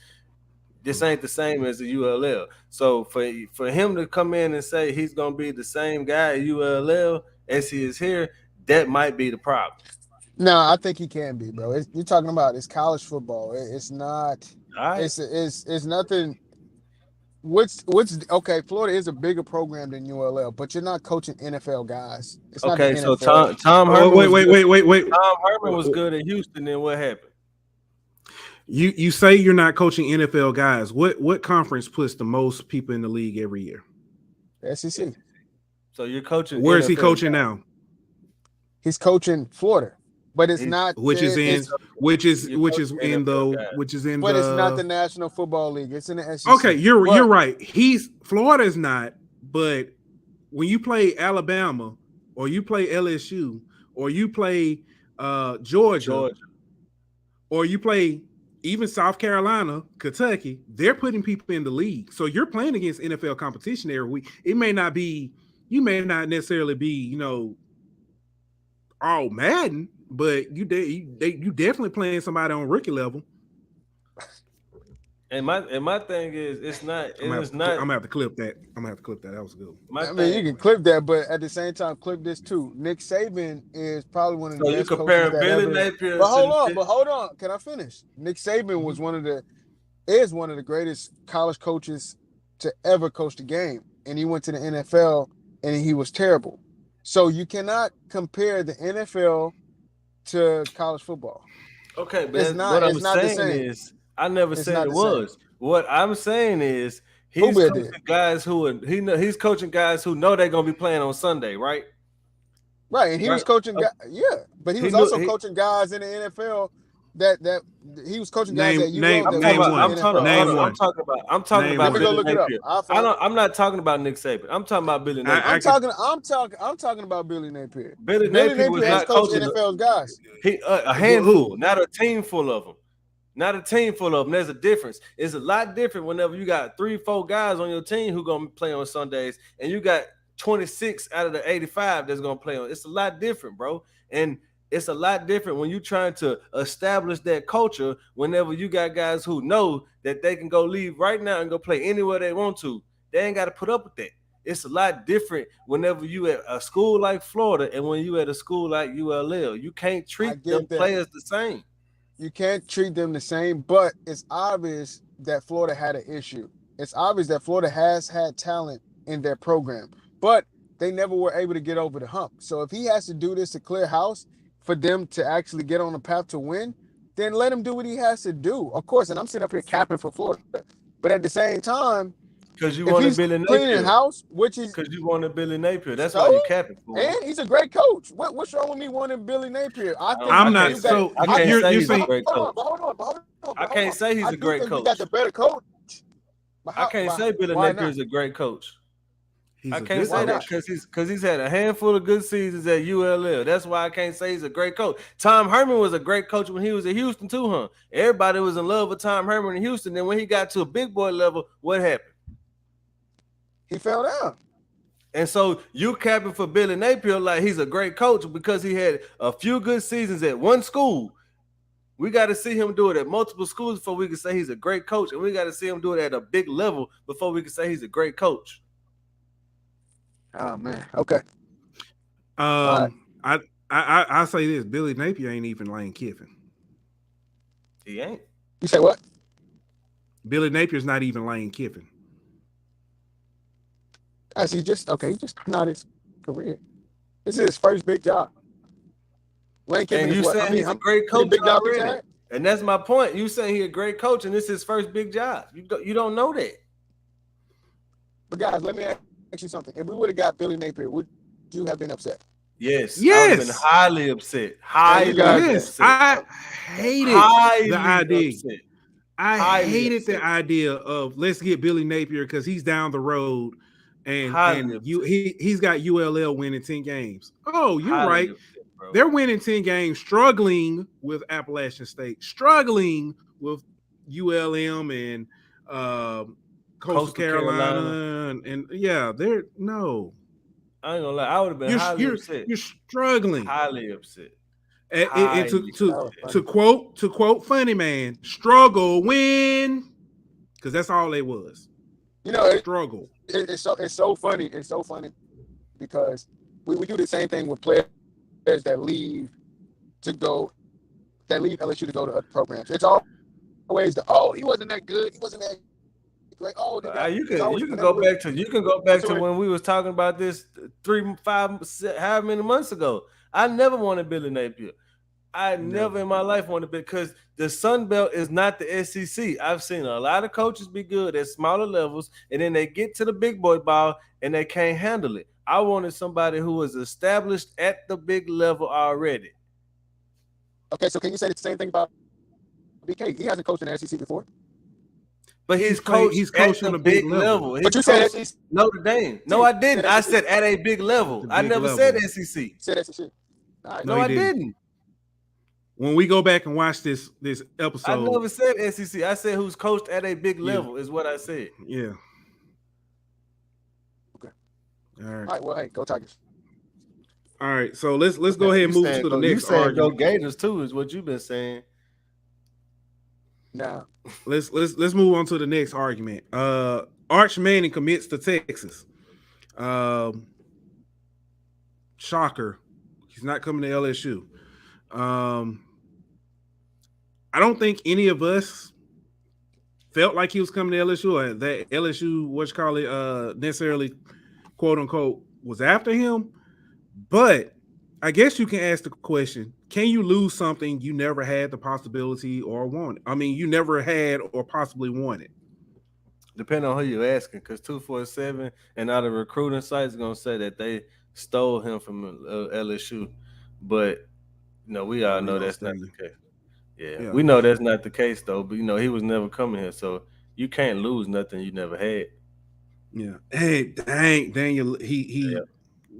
This ain't the same as the ULL. So for him to come in and say he's gonna be the same guy at ULL as he is here, that might be the problem. No, I think he can be, bro. You're talking about it's college football. It's not. All right. It's nothing. What's okay? Florida is a bigger program than ULL, but you're not coaching NFL guys. It's not the Okay, so NFL. Tom Oh, Herman was good. wait. Tom Herman was good at Houston. Then what happened? You say you're not coaching NFL guys. What conference puts the most people in the league every year? SEC. So you're coaching. Where is he NFL coaching guys. now? He's coaching Florida, but it's He's- not. Which is in It's which is You're which is coaching in NFL the guys. which is in but it's not the the National Football League. It's in the SEC. Okay, you're But- right. Florida's not, but when you play Alabama or you play LSU or you play Georgia or you play even South Carolina, Kentucky, they're putting people in the league. So you're playing against NFL competition every week. It may not be, you may not necessarily be, all Madden, but you definitely playing somebody on rookie level. And my thing is, it's not. I'm It's gonna not. have to clip that. I'm gonna have to clip that. That was good. I mean, you can clip that, but at the same time, clip this too. Nick Saban is probably one of the So you best coaches comparing that Billy ever. Napier? But hold on. Can I finish? Nick Saban was one of the greatest college coaches to ever coach the game, and he went to the NFL and he was terrible. So you cannot compare the NFL to college football. Okay, but It's not. what I'm It's not the saying same. is, I never It's said not it the same. was. What I'm saying is, Who he's will coaching do? guys he's coaching guys who know they're gonna be playing on Sunday, right? Right, and he was Right. coaching guys. Yeah, but he He was knew also he. coaching guys in the NFL. That he was coaching guys Name at UL name that I'm name talking went about. to one. I'm the talking. NFL. Hold Name on, one. I'm talking Name about Let me one. go Billy look it up. Napier. I'll find. I'm not talking about Nick Saban. I'm talking about Billy Napier. I I'm could, talking about Billy Napier. Billy Billy Napier was Napier has not coached coaching NFL's guys. a handful, not a team full of them. Not a team full of them. There's a difference. It's a lot different whenever you got 3-4 guys on your team who gonna play on Sundays, and you got 26 out of the 85 that's gonna play on. It's a lot different, bro. And it's a lot different when you're trying to establish that culture. Whenever you got guys who know that they can go leave right now and go play anywhere they want to, they ain't got to put up with that. It's a lot different whenever you at a school like Florida and when you at a school like ULL. You can't treat them get that. players the same. You can't treat them the same, but it's obvious that Florida had an issue. It's obvious that Florida has had talent in their program, but they never were able to get over the hump. So if he has to do this to clear house for them to actually get on the path to win, then let him do what he has to do. Of course, and I'm sitting up here capping for Florida, but at the same time, Because you wanted Billy cleaning Napier. house, which is because you wanted Billy Napier. That's why you capping for him. And he's a great coach. What's wrong with me wanting Billy Napier? I think I'm not. So I can't you're say he's saying a great coach. Hold on. I can't say he's a great coach. We got the better coach. I can't say Billy Napier is a great coach. I can't say that because he's had a handful of good seasons at ULL. That's why I can't say he's a great coach. Tom Herman was a great coach when he was at Houston too, huh? Everybody was in love with Tom Herman in Houston. Then when he got to a big boy level, what happened? He fell down. And so you capping for Billy Napier like he's a great coach because he had a few good seasons at one school. We got to see him do it at multiple schools before we can say he's a great coach, and we got to see him do it at a big level before we can say he's a great coach. Oh man, okay. I say this: Billy Napier ain't even Lane Kiffin. He ain't. You say what? Billy Napier's not even Lane Kiffin. He just not his career. This is his first big job. Lane Kiffin, and you saying he's a great coach already, and that's my point. You saying he's a great coach, and this is his first big job. You don't know that. But guys, let me ask you something. If we would have got Billy Napier, would you have been upset? Yes. I would have been highly upset. Yes. I hated the idea. Upset. I hated the idea of let's get Billy Napier because he's down the road and he's got ULL winning 10 games. Oh, you're right. Upset, they're winning 10 games, struggling with Appalachian State, struggling with ULM and Coastal Carolina. And yeah, they're no. I ain't gonna lie. I would have been highly upset. You're struggling. Highly upset. And to quote Funny Man, struggle win, because that's all it was. Struggle. It's so funny. It's so funny because we do the same thing with players that leave LSU to go to other programs. It's always he wasn't that good. He wasn't that. Like, you can go back to when we was talking about this 3, 5, however many months ago. I never wanted Billy Napier. I never in my life wanted because the Sun Belt is not the SEC. I've seen a lot of coaches be good at smaller levels, and then they get to the big boy ball and they can't handle it. I wanted somebody who was established at the big level already. Okay, so can you say the same thing about BK? He hasn't coached in the SEC before. But he's coaching at a big level. But you said SEC. Notre Dame. No, I didn't. I said at a big level. I never said SEC. You said SEC. Right. No, I didn't. When we go back and watch this episode, I never said SEC. I said who's coached at a big level is what I said. Yeah. Okay. All right. All right. Well, hey, go Tigers. All right. So let's go ahead and move to the next argument. Go Gators too is what you've been saying. Now let's move on to the next argument. Arch Manning commits to Texas. Shocker. He's not coming to LSU. I don't think any of us felt like he was coming to LSU or that LSU, necessarily, quote unquote, was after him. But I guess you can ask the question, can you lose something you never had the possibility or wanted? I mean, you never had or possibly wanted. Depending on who you're asking, because 247 and out of recruiting sites going to say that they stole him from LSU. But, we all know that's not the case. Yeah, we know that's not the case, though. But, he was never coming here. So you can't lose nothing you never had. Yeah. Hey, dang, Daniel, he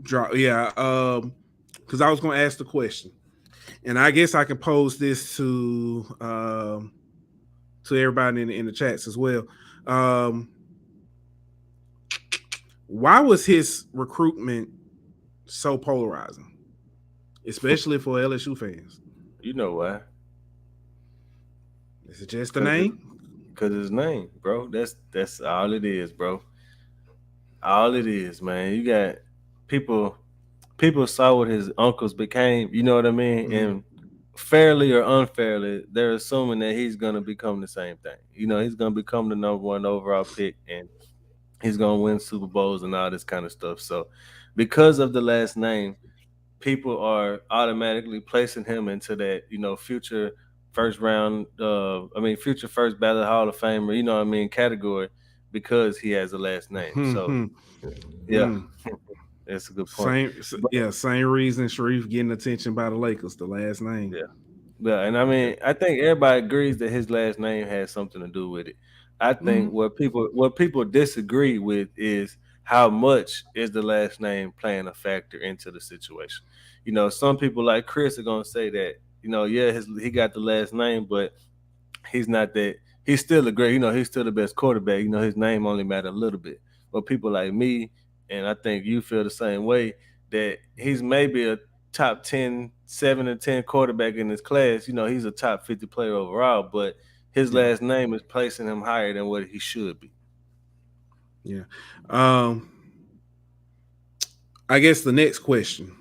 dropped. Yeah. Because I was going to ask the question. And I guess I can pose this to everybody in the chats as well. Why was his recruitment so polarizing, especially for LSU fans? You know why? Is it just the name? Because his name, bro. That's all it is, bro. All it is, man. You got people saw what his uncles became, you know what I mean? Mm-hmm. And fairly or unfairly, they're assuming that he's going to become the same thing. He's going to become the number 1 overall pick, and he's going to win Super Bowls and all this kind of stuff. So because of the last name, people are automatically placing him into that, future first round, future first ballot Hall of Famer, category. because he has a last name. So yeah, that's a good point. Same reason Sharif getting attention by the Lakers, the last name. Yeah, and I mean, I think everybody agrees that his last name has something to do with it. I think what people disagree with is how much is the last name playing a factor into the situation. Some people like Chris are gonna say that, yeah, he got the last name, but he's not that. He's still a great, he's still the best quarterback. His name only matter a little bit. But people like me, and I think you feel the same way, that he's maybe a top 10, 7 or 10 quarterback in his class. He's a top 50 player overall, but his last name is placing him higher than what he should be. Yeah. I guess the next question,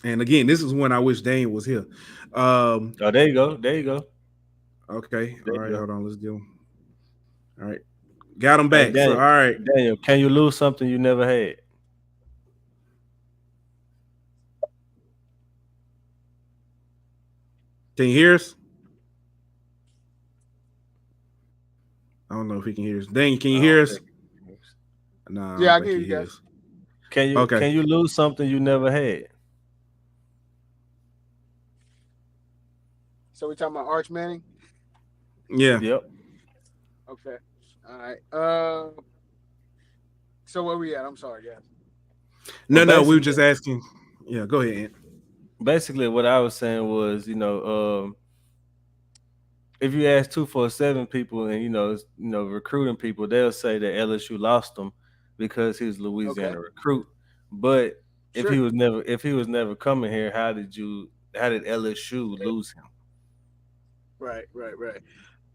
and again, this is when I wish Daniel was here. There you go. There you go. Okay. All right. Hold on. Let's get him. All right. Got him back. Hey, Daniel, so, all right. Daniel, can you lose something you never had? Can you hear us? I don't know if he can hear us. Daniel, can you hear us? No. Yeah, I can hear you guys. Can you lose something you never had? So we talking about Arch Manning? Yeah. Yep. Okay. All right. So where we at? I'm sorry, guys. No, we were just asking. Yeah, go ahead, Ant. Basically, what I was saying was, if you ask 247 people and recruiting people, they'll say that LSU lost him because he was Louisiana recruit. But if he was never coming here, how did LSU lose him? Right.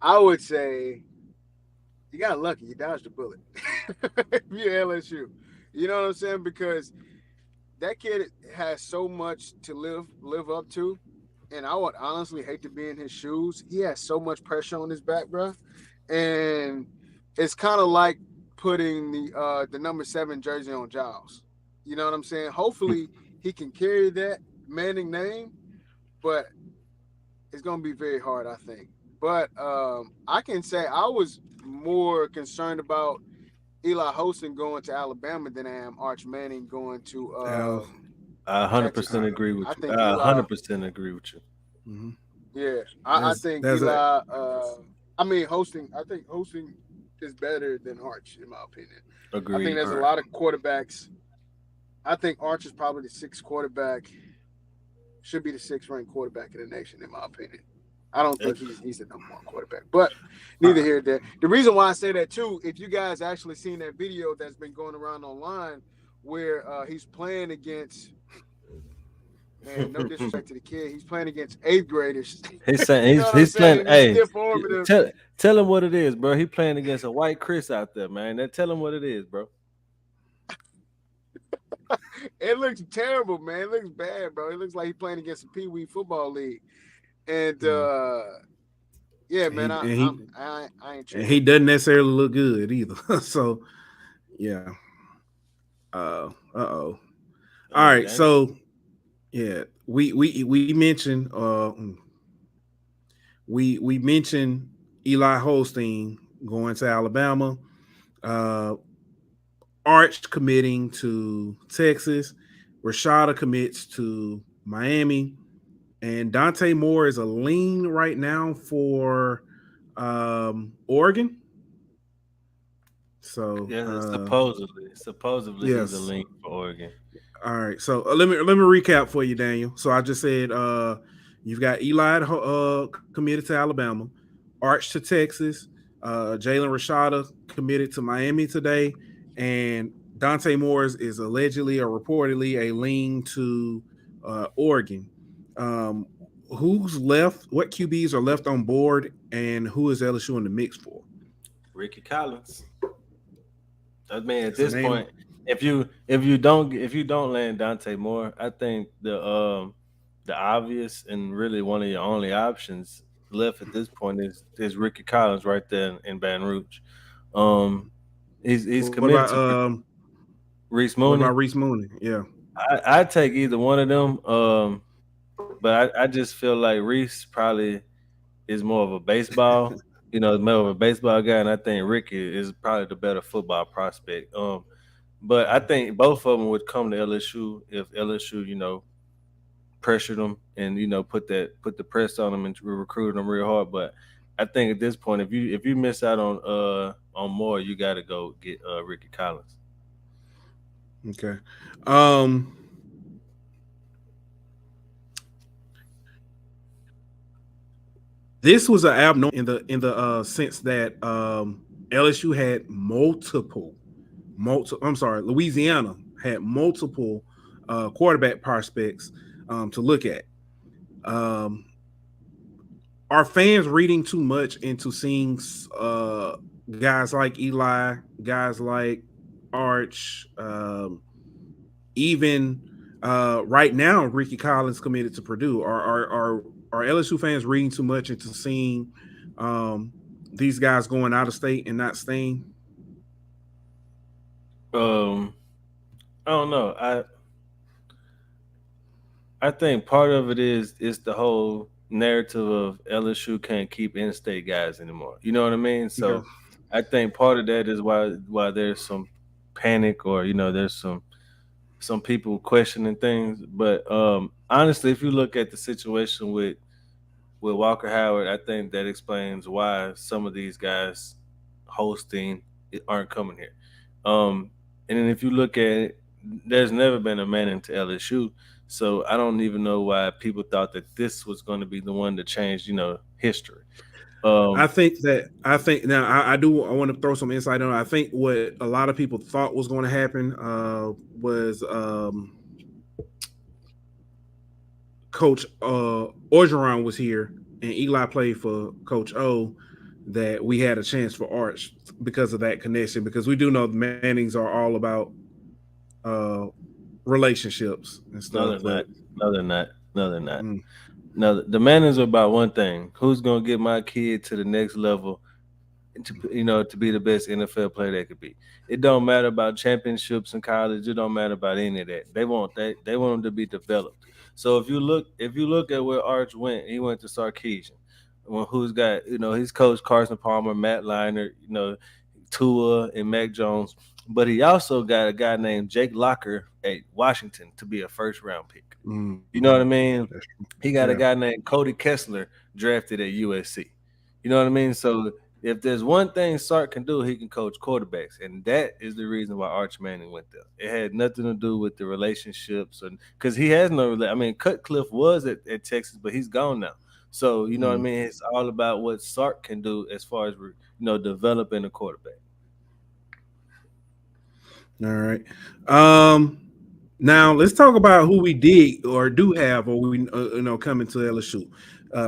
I would say you got lucky. You dodged a bullet. If you're LSU, you know what I'm saying? Because that kid has so much to live up to, and I would honestly hate to be in his shoes. He has so much pressure on his back, bro, and it's kind of like putting the number 7 jersey on Giles. You know what I'm saying? Hopefully, he can carry that Manning name, but it's going to be very hard, I think. But I can say I was more concerned about Eli Holston going to Alabama than I am Arch Manning going to I 100% agree with you. I 100% agree with you. Mm-hmm. Yeah, I think Eli. Hosting. I think Hosting is better than Arch, in my opinion. Agreed. I think there's a lot of quarterbacks. I think Arch is probably the 6th quarterback. Should be the 6th ranked quarterback in the nation, in my opinion. I don't think he's the number 1 quarterback, but neither here nor there. The reason why I say that too, if you guys actually seen that video that's been going around online where he's playing against, man, no disrespect to the kid, he's playing against 8th graders. He's saying he's playing. Hey, tell him what it is, bro. He playing against a white Chris out there, man. Tell him what it is, bro. It looks terrible, man. It looks bad, bro. It looks like he's playing against a Pee Wee football league. And yeah, man, I ain't sure. And he doesn't necessarily look good either. So yeah. All right. So yeah, we mentioned we mentioned Eli Holstein going to Alabama. Arch committing to Texas. Rashada commits to Miami. And Dante Moore is a lean right now for Oregon. So yeah, supposedly yes. He's a lean for Oregon. All right. So let me recap for you, Daniel. So I just said you've got Eli committed to Alabama, Arch to Texas, Jalen Rashada committed to Miami today, and Dante Moore is allegedly or reportedly a lean to Oregon. Who's left? What QBs are left on board, and who is LSU in the mix for? Ricky Collins. I mean, at this point, if you don't land Dante Moore, I think the obvious and really one of your only options left at this point is Ricky Collins right there in Baton Rouge. He's committed to Reese Mooney. What about Reese Mooney? Yeah, I'd take either one of them. But I just feel like Reese probably is more of a baseball more of a baseball guy, and I think Ricky is probably the better football prospect. But I think both of them would come to LSU if LSU, pressured them and put the press on them and recruit them real hard. But I think at this point, if you miss out on more, you got to go get Ricky Collins. Okay. This was an abnormal in the sense that LSU had multiple. I'm sorry, Louisiana had multiple quarterback prospects to look at. Um, are fans reading too much into seeing guys like Eli, guys like Arch, even right now Ricky Collins committed to Purdue? Are LSU fans reading too much into seeing these guys going out of state and not staying? I don't know. I think part of it is the whole narrative of LSU can't keep in-state guys anymore. You know what I mean? So Okay. I think part of that is why there's some panic, or there's some people questioning things. But honestly, if you look at the situation with Walker Howard, I think that explains why some of these guys hosting aren't coming here. And then if you look at it, there's never been a Manning to LSU, so I don't even know why people thought that this was going to be the one to change, history. I Um, think that I think now I want to throw some insight on it. I think what a lot of people thought was going to happen was Coach Orgeron was here and Eli played for Coach O, that we had a chance for Arch because of that connection. Because we do know the Mannings are all about uh, relationships and no, stuff. they're not. But No, they're not. No, they're not. mm, No, the Mannings are about one thing: who's going to get my kid to the next level, to be the best NFL player they could be. It don't matter about championships in college. It don't matter about any of that. They want them to be developed. So if you look at where Arch went, he went to Sarkeesian. Well, who's got he's coached Carson Palmer, Matt Leinart, Tua and Mac Jones, but he also got a guy named Jake Locker at Washington to be a first round pick. You know what I mean? that's true. He got a Yeah. guy named Cody Kessler drafted at USC. You know what I mean? So if there's one thing Sark can do, he can coach quarterbacks, and that is the reason why Arch Manning went there. It had nothing to do with the relationships, and because he has no. I mean, Cutcliffe was at Texas, but he's gone now. So you know what I Mm. mean. It's all about what Sark can do as far as developing a quarterback. All right. Now let's talk about who we did or do have, or we coming to LSU.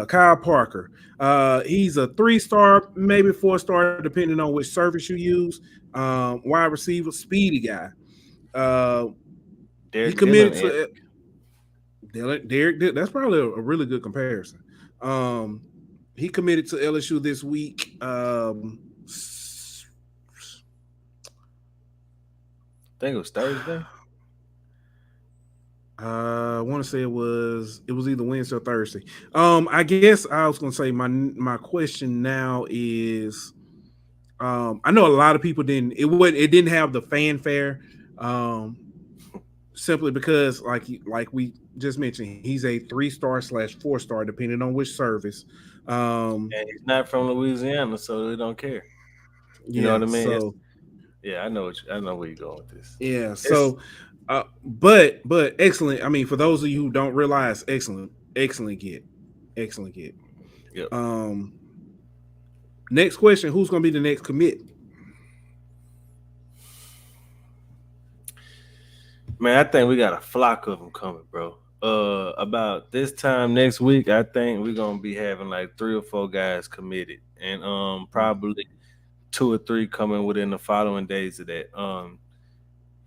Kyle Parker. He's a 3-star, maybe 4-star, depending on which service you use. Wide receiver, speedy guy. Uh, he Derrick Dillon committed and to Derrick. That's probably a really good comparison. Um, he committed to LSU this week. I think it was Thursday. I want to say it was either Wednesday or Thursday. I guess I was gonna say my question now is, I know a lot of people it didn't have the fanfare, um, simply because like we just mentioned, he's a 3-star/4-star depending on which service. Um, And he's not from Louisiana, so they don't care. You know what yeah, I mean? so Yeah, I know where you're going with this. yeah, It's so but excellent. I mean, for those of you who don't realize, excellent get, excellent get. Yep. Um, Next question: who's going to be the next commit? Man, I think we got a flock of them coming, bro. About this time next week, I think we're gonna be having like 3 or 4 guys committed, and probably 2 or 3 coming within the following days of that.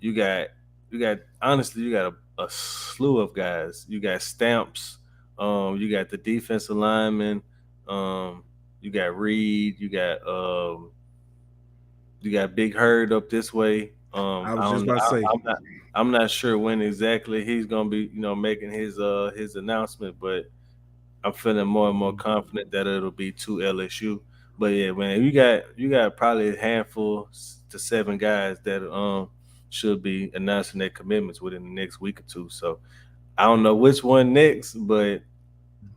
You got honestly, you got a slew of guys. You got Stamps. You got the defensive lineman. Um, you got Reed. You got Big Herd up this way. I was I just don't. about to say. I'm not sure when exactly he's gonna be, making his announcement, but I'm feeling more and more confident that it'll be to LSU. But yeah, man, you got probably a handful to 7 guys that should be announcing their commitments within the next week or two. So I don't know which one next, but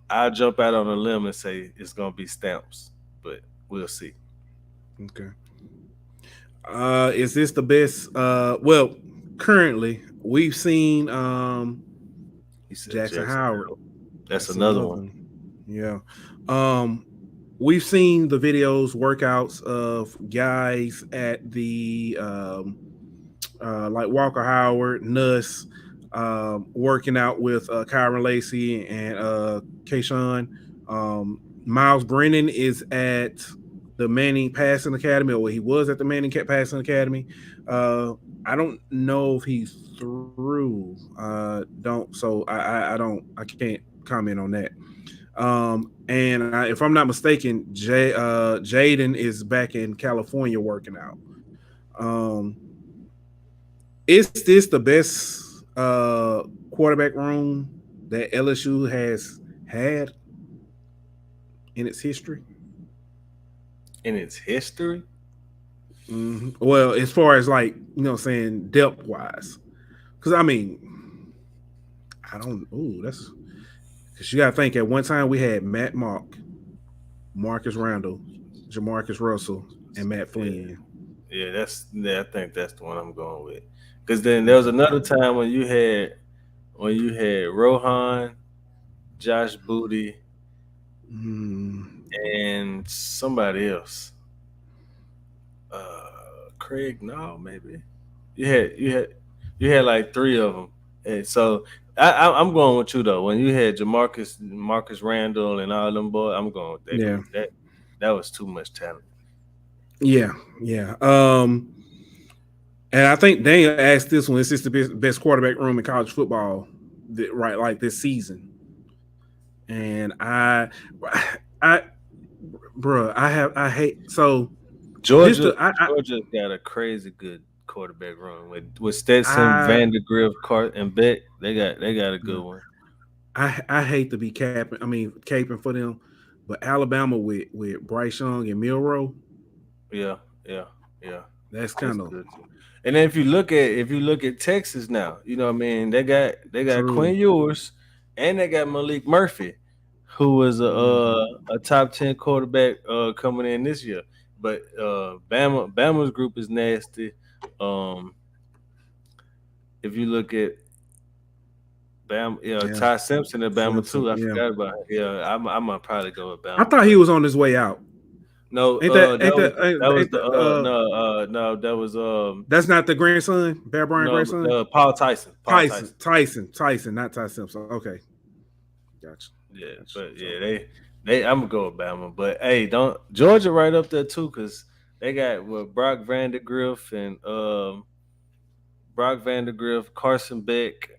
I'll jump out on a limb and say it's gonna be Stamps, but we'll see. Okay. Is this the best? Well, currently we've seen He said Jackson Howard. That's another one. Yeah. We've seen the videos, workouts of guys at the like Walker Howard, Nuss, working out with Kyron Lacey and Kayshawn. Miles Brennan is at the Manning Passing Academy, or he was at the Manning Passing Academy. I don't know if he's through. I can't comment on that. If I'm not mistaken, Jaden is back in California working out. Is this the best quarterback room that LSU has had in its history? In its history? Mm-hmm. Well, as far as like, saying depth wise, because I mean, I don't. Oh, that's because you got to think at one time we had Matt Mock, Marcus Randall, Jamarcus Russell, and Matt Flynn. Yeah, I think that's the one I'm going with. Because then there was another time when you had Rohan, Josh Booty, and somebody else. Craig, no, maybe. You had like 3 of them, and so I'm going with you though. When you had Marcus Randall, and all them boys, I'm going with that. Yeah, that was too much talent. Yeah. And I think Daniel asked this one. Is this the best quarterback room in college football, right? Like this season. And I hate so. Georgia's got a crazy good quarterback room with Stetson, Vandegrift, and Beck. They got a good one. I hate to be caping for them, but Alabama with Bryce Young and Milroe. Yeah. That's kind of good. And then if you look at Texas now, you know what I mean, they got Quinn Ewers and they got Malik Murphy, who was a top 10 quarterback coming in this year. But Bama's group is nasty. If you look at Bama, Ty Simpson at Bama too. I forgot about it. Yeah, I'm gonna probably go with Bama. I thought he was on his way out. No, that was that's not the grandson, Bear Bryant grandson. Paul Tyson. Tyson, not Ty Simpson. Okay, gotcha. Yeah, but yeah, they I'm gonna go with Bama, but hey, don't Georgia right up there too, because they got Brock Vandegrift and Carson Beck,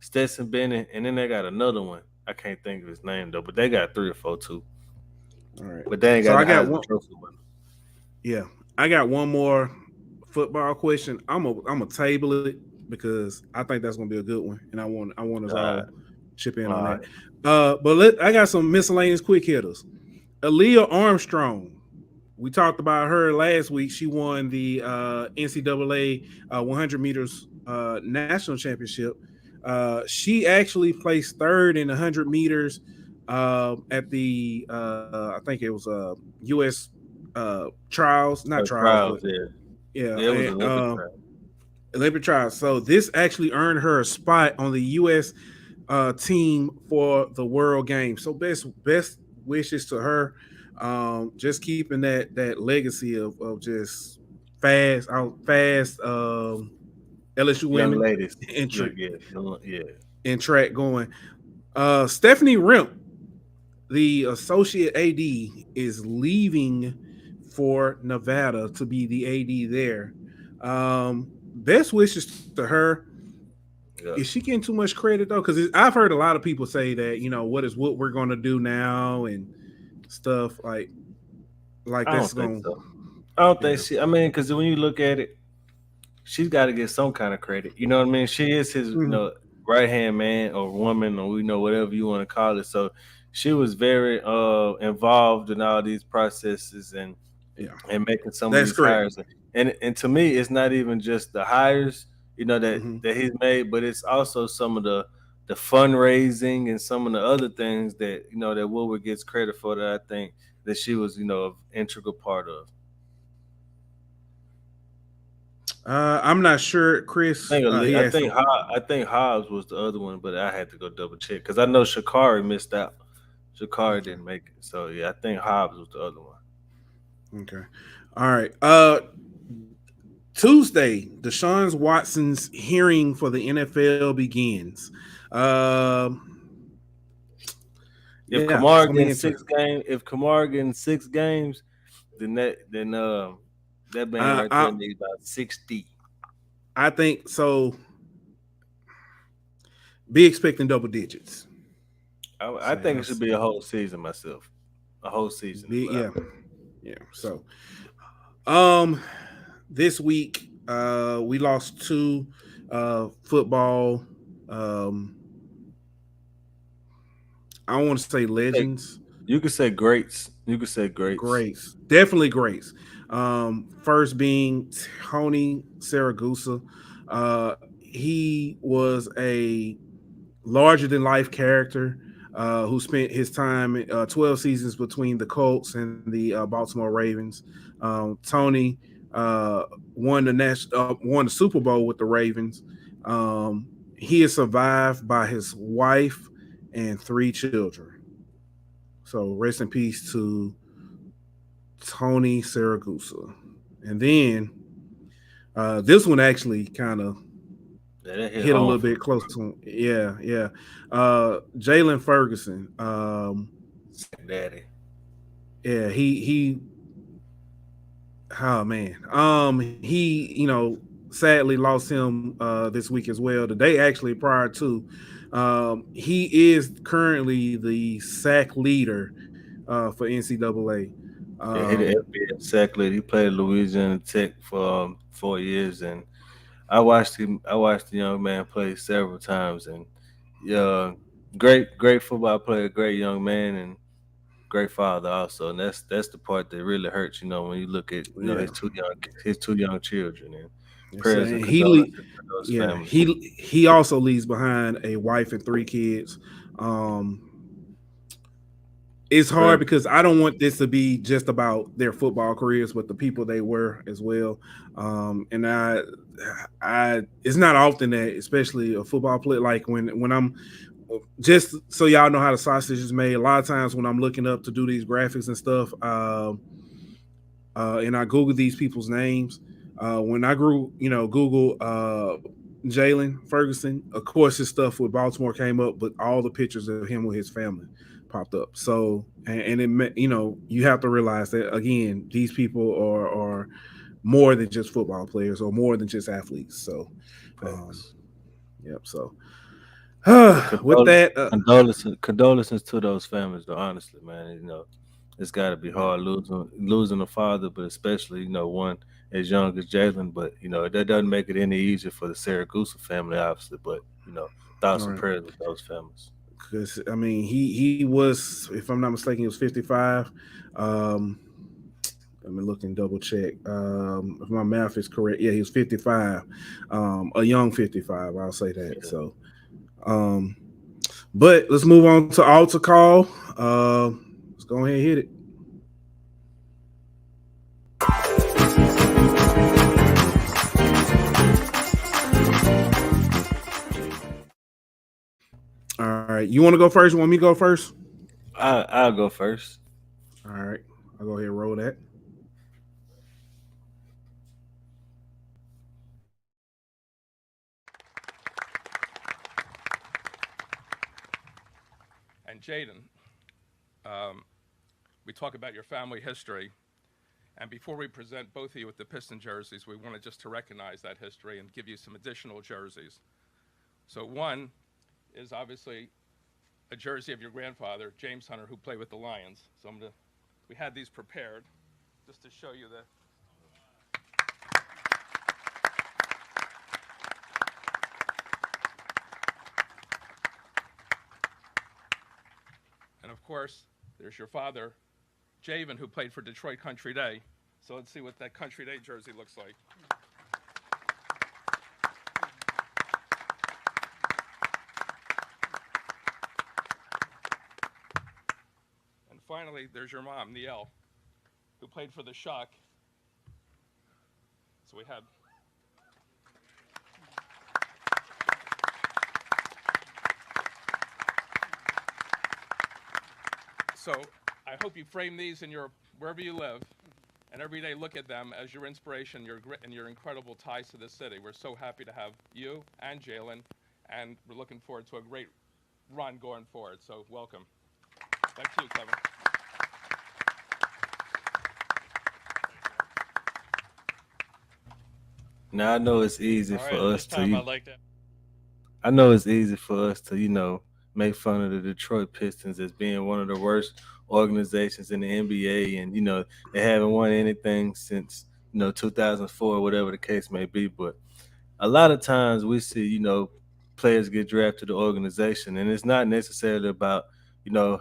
Stetson Bennett, and then they got another one. I can't think of his name though, but they got 3 or 4 too. All right, but they ain't got. So I got one. Yeah, I got one more football question. I'm gonna table it because I think that's gonna be a good one, and I want us all chip in on that. But I got some miscellaneous quick hitters. Aaliyah Armstrong. We talked about her last week. She won the NCAA 100 meters national championship. She actually placed 3rd in 100 meters at the I think it was US trials, not trials, but, yeah, it was Olympic trials. So this actually earned her a spot on the US team for the World Games. So best wishes to her. Just keeping that legacy of just fast LSU women ladies in track going. Stephanie Rimp, the associate AD, is leaving for Nevada to be the AD there. Best wishes to her. Yeah. Is she getting too much credit though? Because I've heard a lot of people say that, what we're going to do now and stuff like this. I don't think she. I mean, because when you look at it, she's got to get some kind of credit. You know what I mean? She is his, right hand man or woman, or whatever you want to call it. So she was very involved in all these processes and making some of That's these correct. hires. And to me, it's not even just the hires, that he's made, but it's also some of the fundraising and some of the other things that that Woodward gets credit for that I think that she was an integral part of. I'm not sure, Chris. He I asked. think I think Hobbs was the other one, but I had to go double check because I know Shakari missed out. Shakari didn't make it, so yeah, I think Hobbs was the other one. Okay, all right. Tuesday, Deshaun Watson's hearing for the NFL begins. If Kamara getting 6 games, then that man right there needs about 60. I think so. Be expecting double digits. I think it should be a whole season myself. A whole season. Yeah. So, this week, we lost 2 football. I don't want to say legends. You could say greats. Greats. Definitely greats. First being Tony Saragusa. He was a larger than life character who spent his time 12 seasons between the Colts and the Baltimore Ravens. Tony won the Super Bowl with the Ravens. He is survived by his wife and 3 children. So rest in peace to Tony Saragusa. And then this one actually kind of hit a little bit close to him. Yeah. Jalen Ferguson. Daddy. Yeah, he oh man. He, sadly lost him this week as well. The day actually prior to. He is currently the sack leader for NCAA. Yeah, he the FBS sack leader. He played at Louisiana Tech for 4 years, and I watched him. I watched the young man play several times, and great football player, great young man, and great father also. And that's the part that really hurts. When you look at his two young children, and prayers and condolences to those families. He also leaves behind a wife and 3 kids. It's hard because I don't want this to be just about their football careers, but the people they were as well. And I it's not often that, especially a football player, like when I'm just so y'all know how the sausage is made. A lot of times when I'm looking up to do these graphics and stuff, and I Google these people's names. When I Google Jalen Ferguson, of course his stuff with Baltimore came up, but all the pictures of him with his family popped up. So, and it, you have to realize that again, these people are more than just football players or more than just athletes. So, yep. So, with that, condolences to those families, though. Honestly, man, it's got to be hard losing a father, but especially one as young as Jalen. But that doesn't make it any easier for the Saragusa family, obviously. But thoughts and prayers with those families. Because I mean, he was, if I'm not mistaken, he was 55. Let me look and double check. If my math is correct, yeah, he was 55. A young 55, I'll say that. Yeah. So, but let's move on to altar call. Let's go ahead and hit it. All right. You want to go first? You want me to go first? I'll go first. All right. I'll go ahead and roll that. And Jaden, we talk about your family history. And before we present both of you with the Piston jerseys, we wanted just to recognize that history and give you some additional jerseys. So one is obviously a jersey of your grandfather, James Hunter, who played with the Lions. So we had these prepared just to show you the. And of of course, there's your father, Javen, who played for Detroit Country Day. So let's see what that Country Day jersey looks like. And finally, there's your mom, Nielle, who played for the Shock. So we had... So I hope you frame these in wherever you live, and every day look at them as your inspiration, your grit, and your incredible ties to this city. We're so happy to have you and Jalen, and we're looking forward to a great run going forward. So welcome. Back to you, Kevin. Now I know it's easy for us to. I know it's easy for us to, make fun of the Detroit Pistons as being one of the worst organizations in the NBA, and they haven't won anything since 2004, whatever the case may be. But a lot of times we see players get drafted to the organization, and it's not necessarily about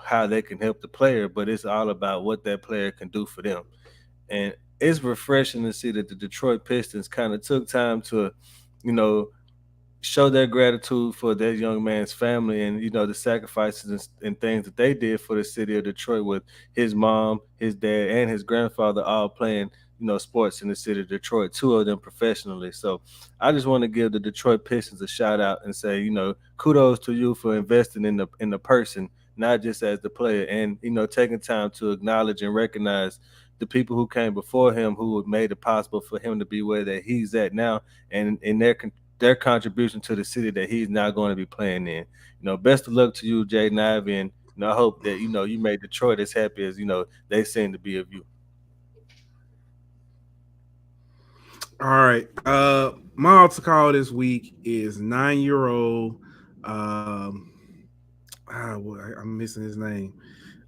how they can help the player, but it's all about what that player can do for them. And it's refreshing to see that the Detroit Pistons kind of took time to show their gratitude for that young man's family, and the sacrifices and things that they did for the city of Detroit, with his mom, his dad, and his grandfather all playing sports in the city of Detroit, two of them professionally. So I just want to give the Detroit Pistons a shout out and say kudos to you for investing in the person, not just as the player, and taking time to acknowledge and recognize the people who came before him, who made it possible for him to be where that he's at now, and in their contribution to the city that he's now going to be playing in. Best of luck to you, Jaden Ivey, and I hope that you made Detroit as happy as they seem to be of you. All right. My altar call this week is 9-year-old. I'm missing his name.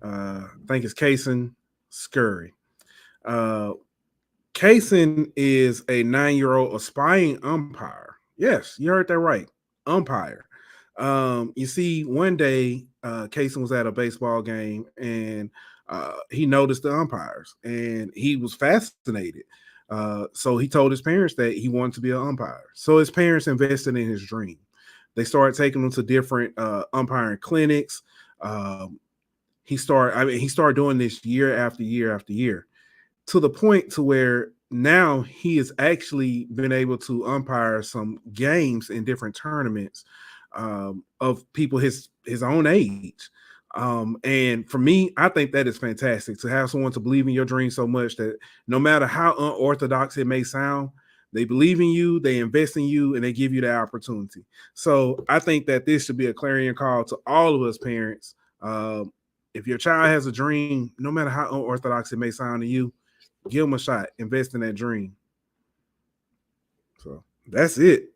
I think it's Kason Scurry. Kason is a 9-year-old aspiring umpire. Yes, you heard that right. Umpire. You see, one day, Kason was at a baseball game, and he noticed the umpires, and he was fascinated. So he told his parents that he wanted to be an umpire. So his parents invested in his dream. They started taking him to different umpiring clinics. He started doing this year after year after year, to the point to where now he has actually been able to umpire some games in different tournaments of people his own age. And for me, I think that is fantastic to have someone to believe in your dream so much that no matter how unorthodox it may sound, they believe in you, they invest in you, and they give you the opportunity. So I think that this should be a clarion call to all of us parents. If your child has a dream, no matter how unorthodox it may sound to you, give them a shot. Invest in that dream. So that's it.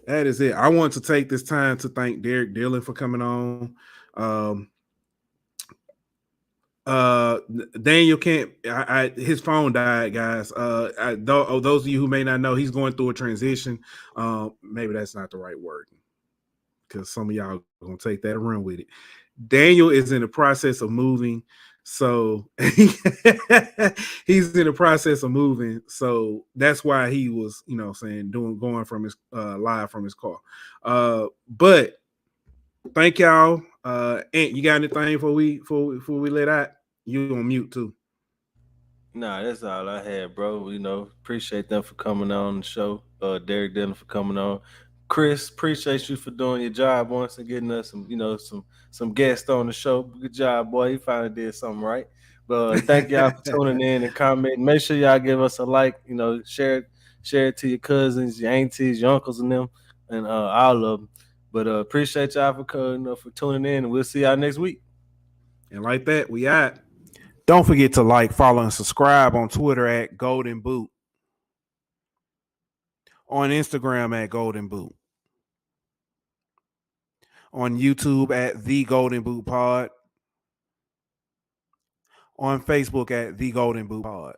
That is it. I want to take this time to thank Derrick Dillon for coming on. Daniel can't. His phone died, guys. Those of you who may not know, he's going through a transition. Maybe that's not the right word, because some of y'all are gonna take that and run with it. Daniel is in the process of moving. So he's in the process of moving. So that's why he was, going from his live from his car. But thank y'all. Ant, you got anything before we let out? You on mute too. Nah, that's all I had, bro. Appreciate them for coming on the show. Derrick Dillon for coming on. Chris, appreciate you for doing your job once and getting us some guests on the show. Good job, boy. You finally did something right. But thank y'all for tuning in and commenting. Make sure y'all give us a like. Share it to your cousins, your aunties, your uncles, and them, and all of them. But appreciate y'all for tuning in, and we'll see y'all next week. And like that, we out. Don't forget to like, follow, and subscribe on Twitter at Golden Boot. On Instagram at Golden Boot. On YouTube at The Golden Boot Pod. On Facebook at The Golden Boot Pod.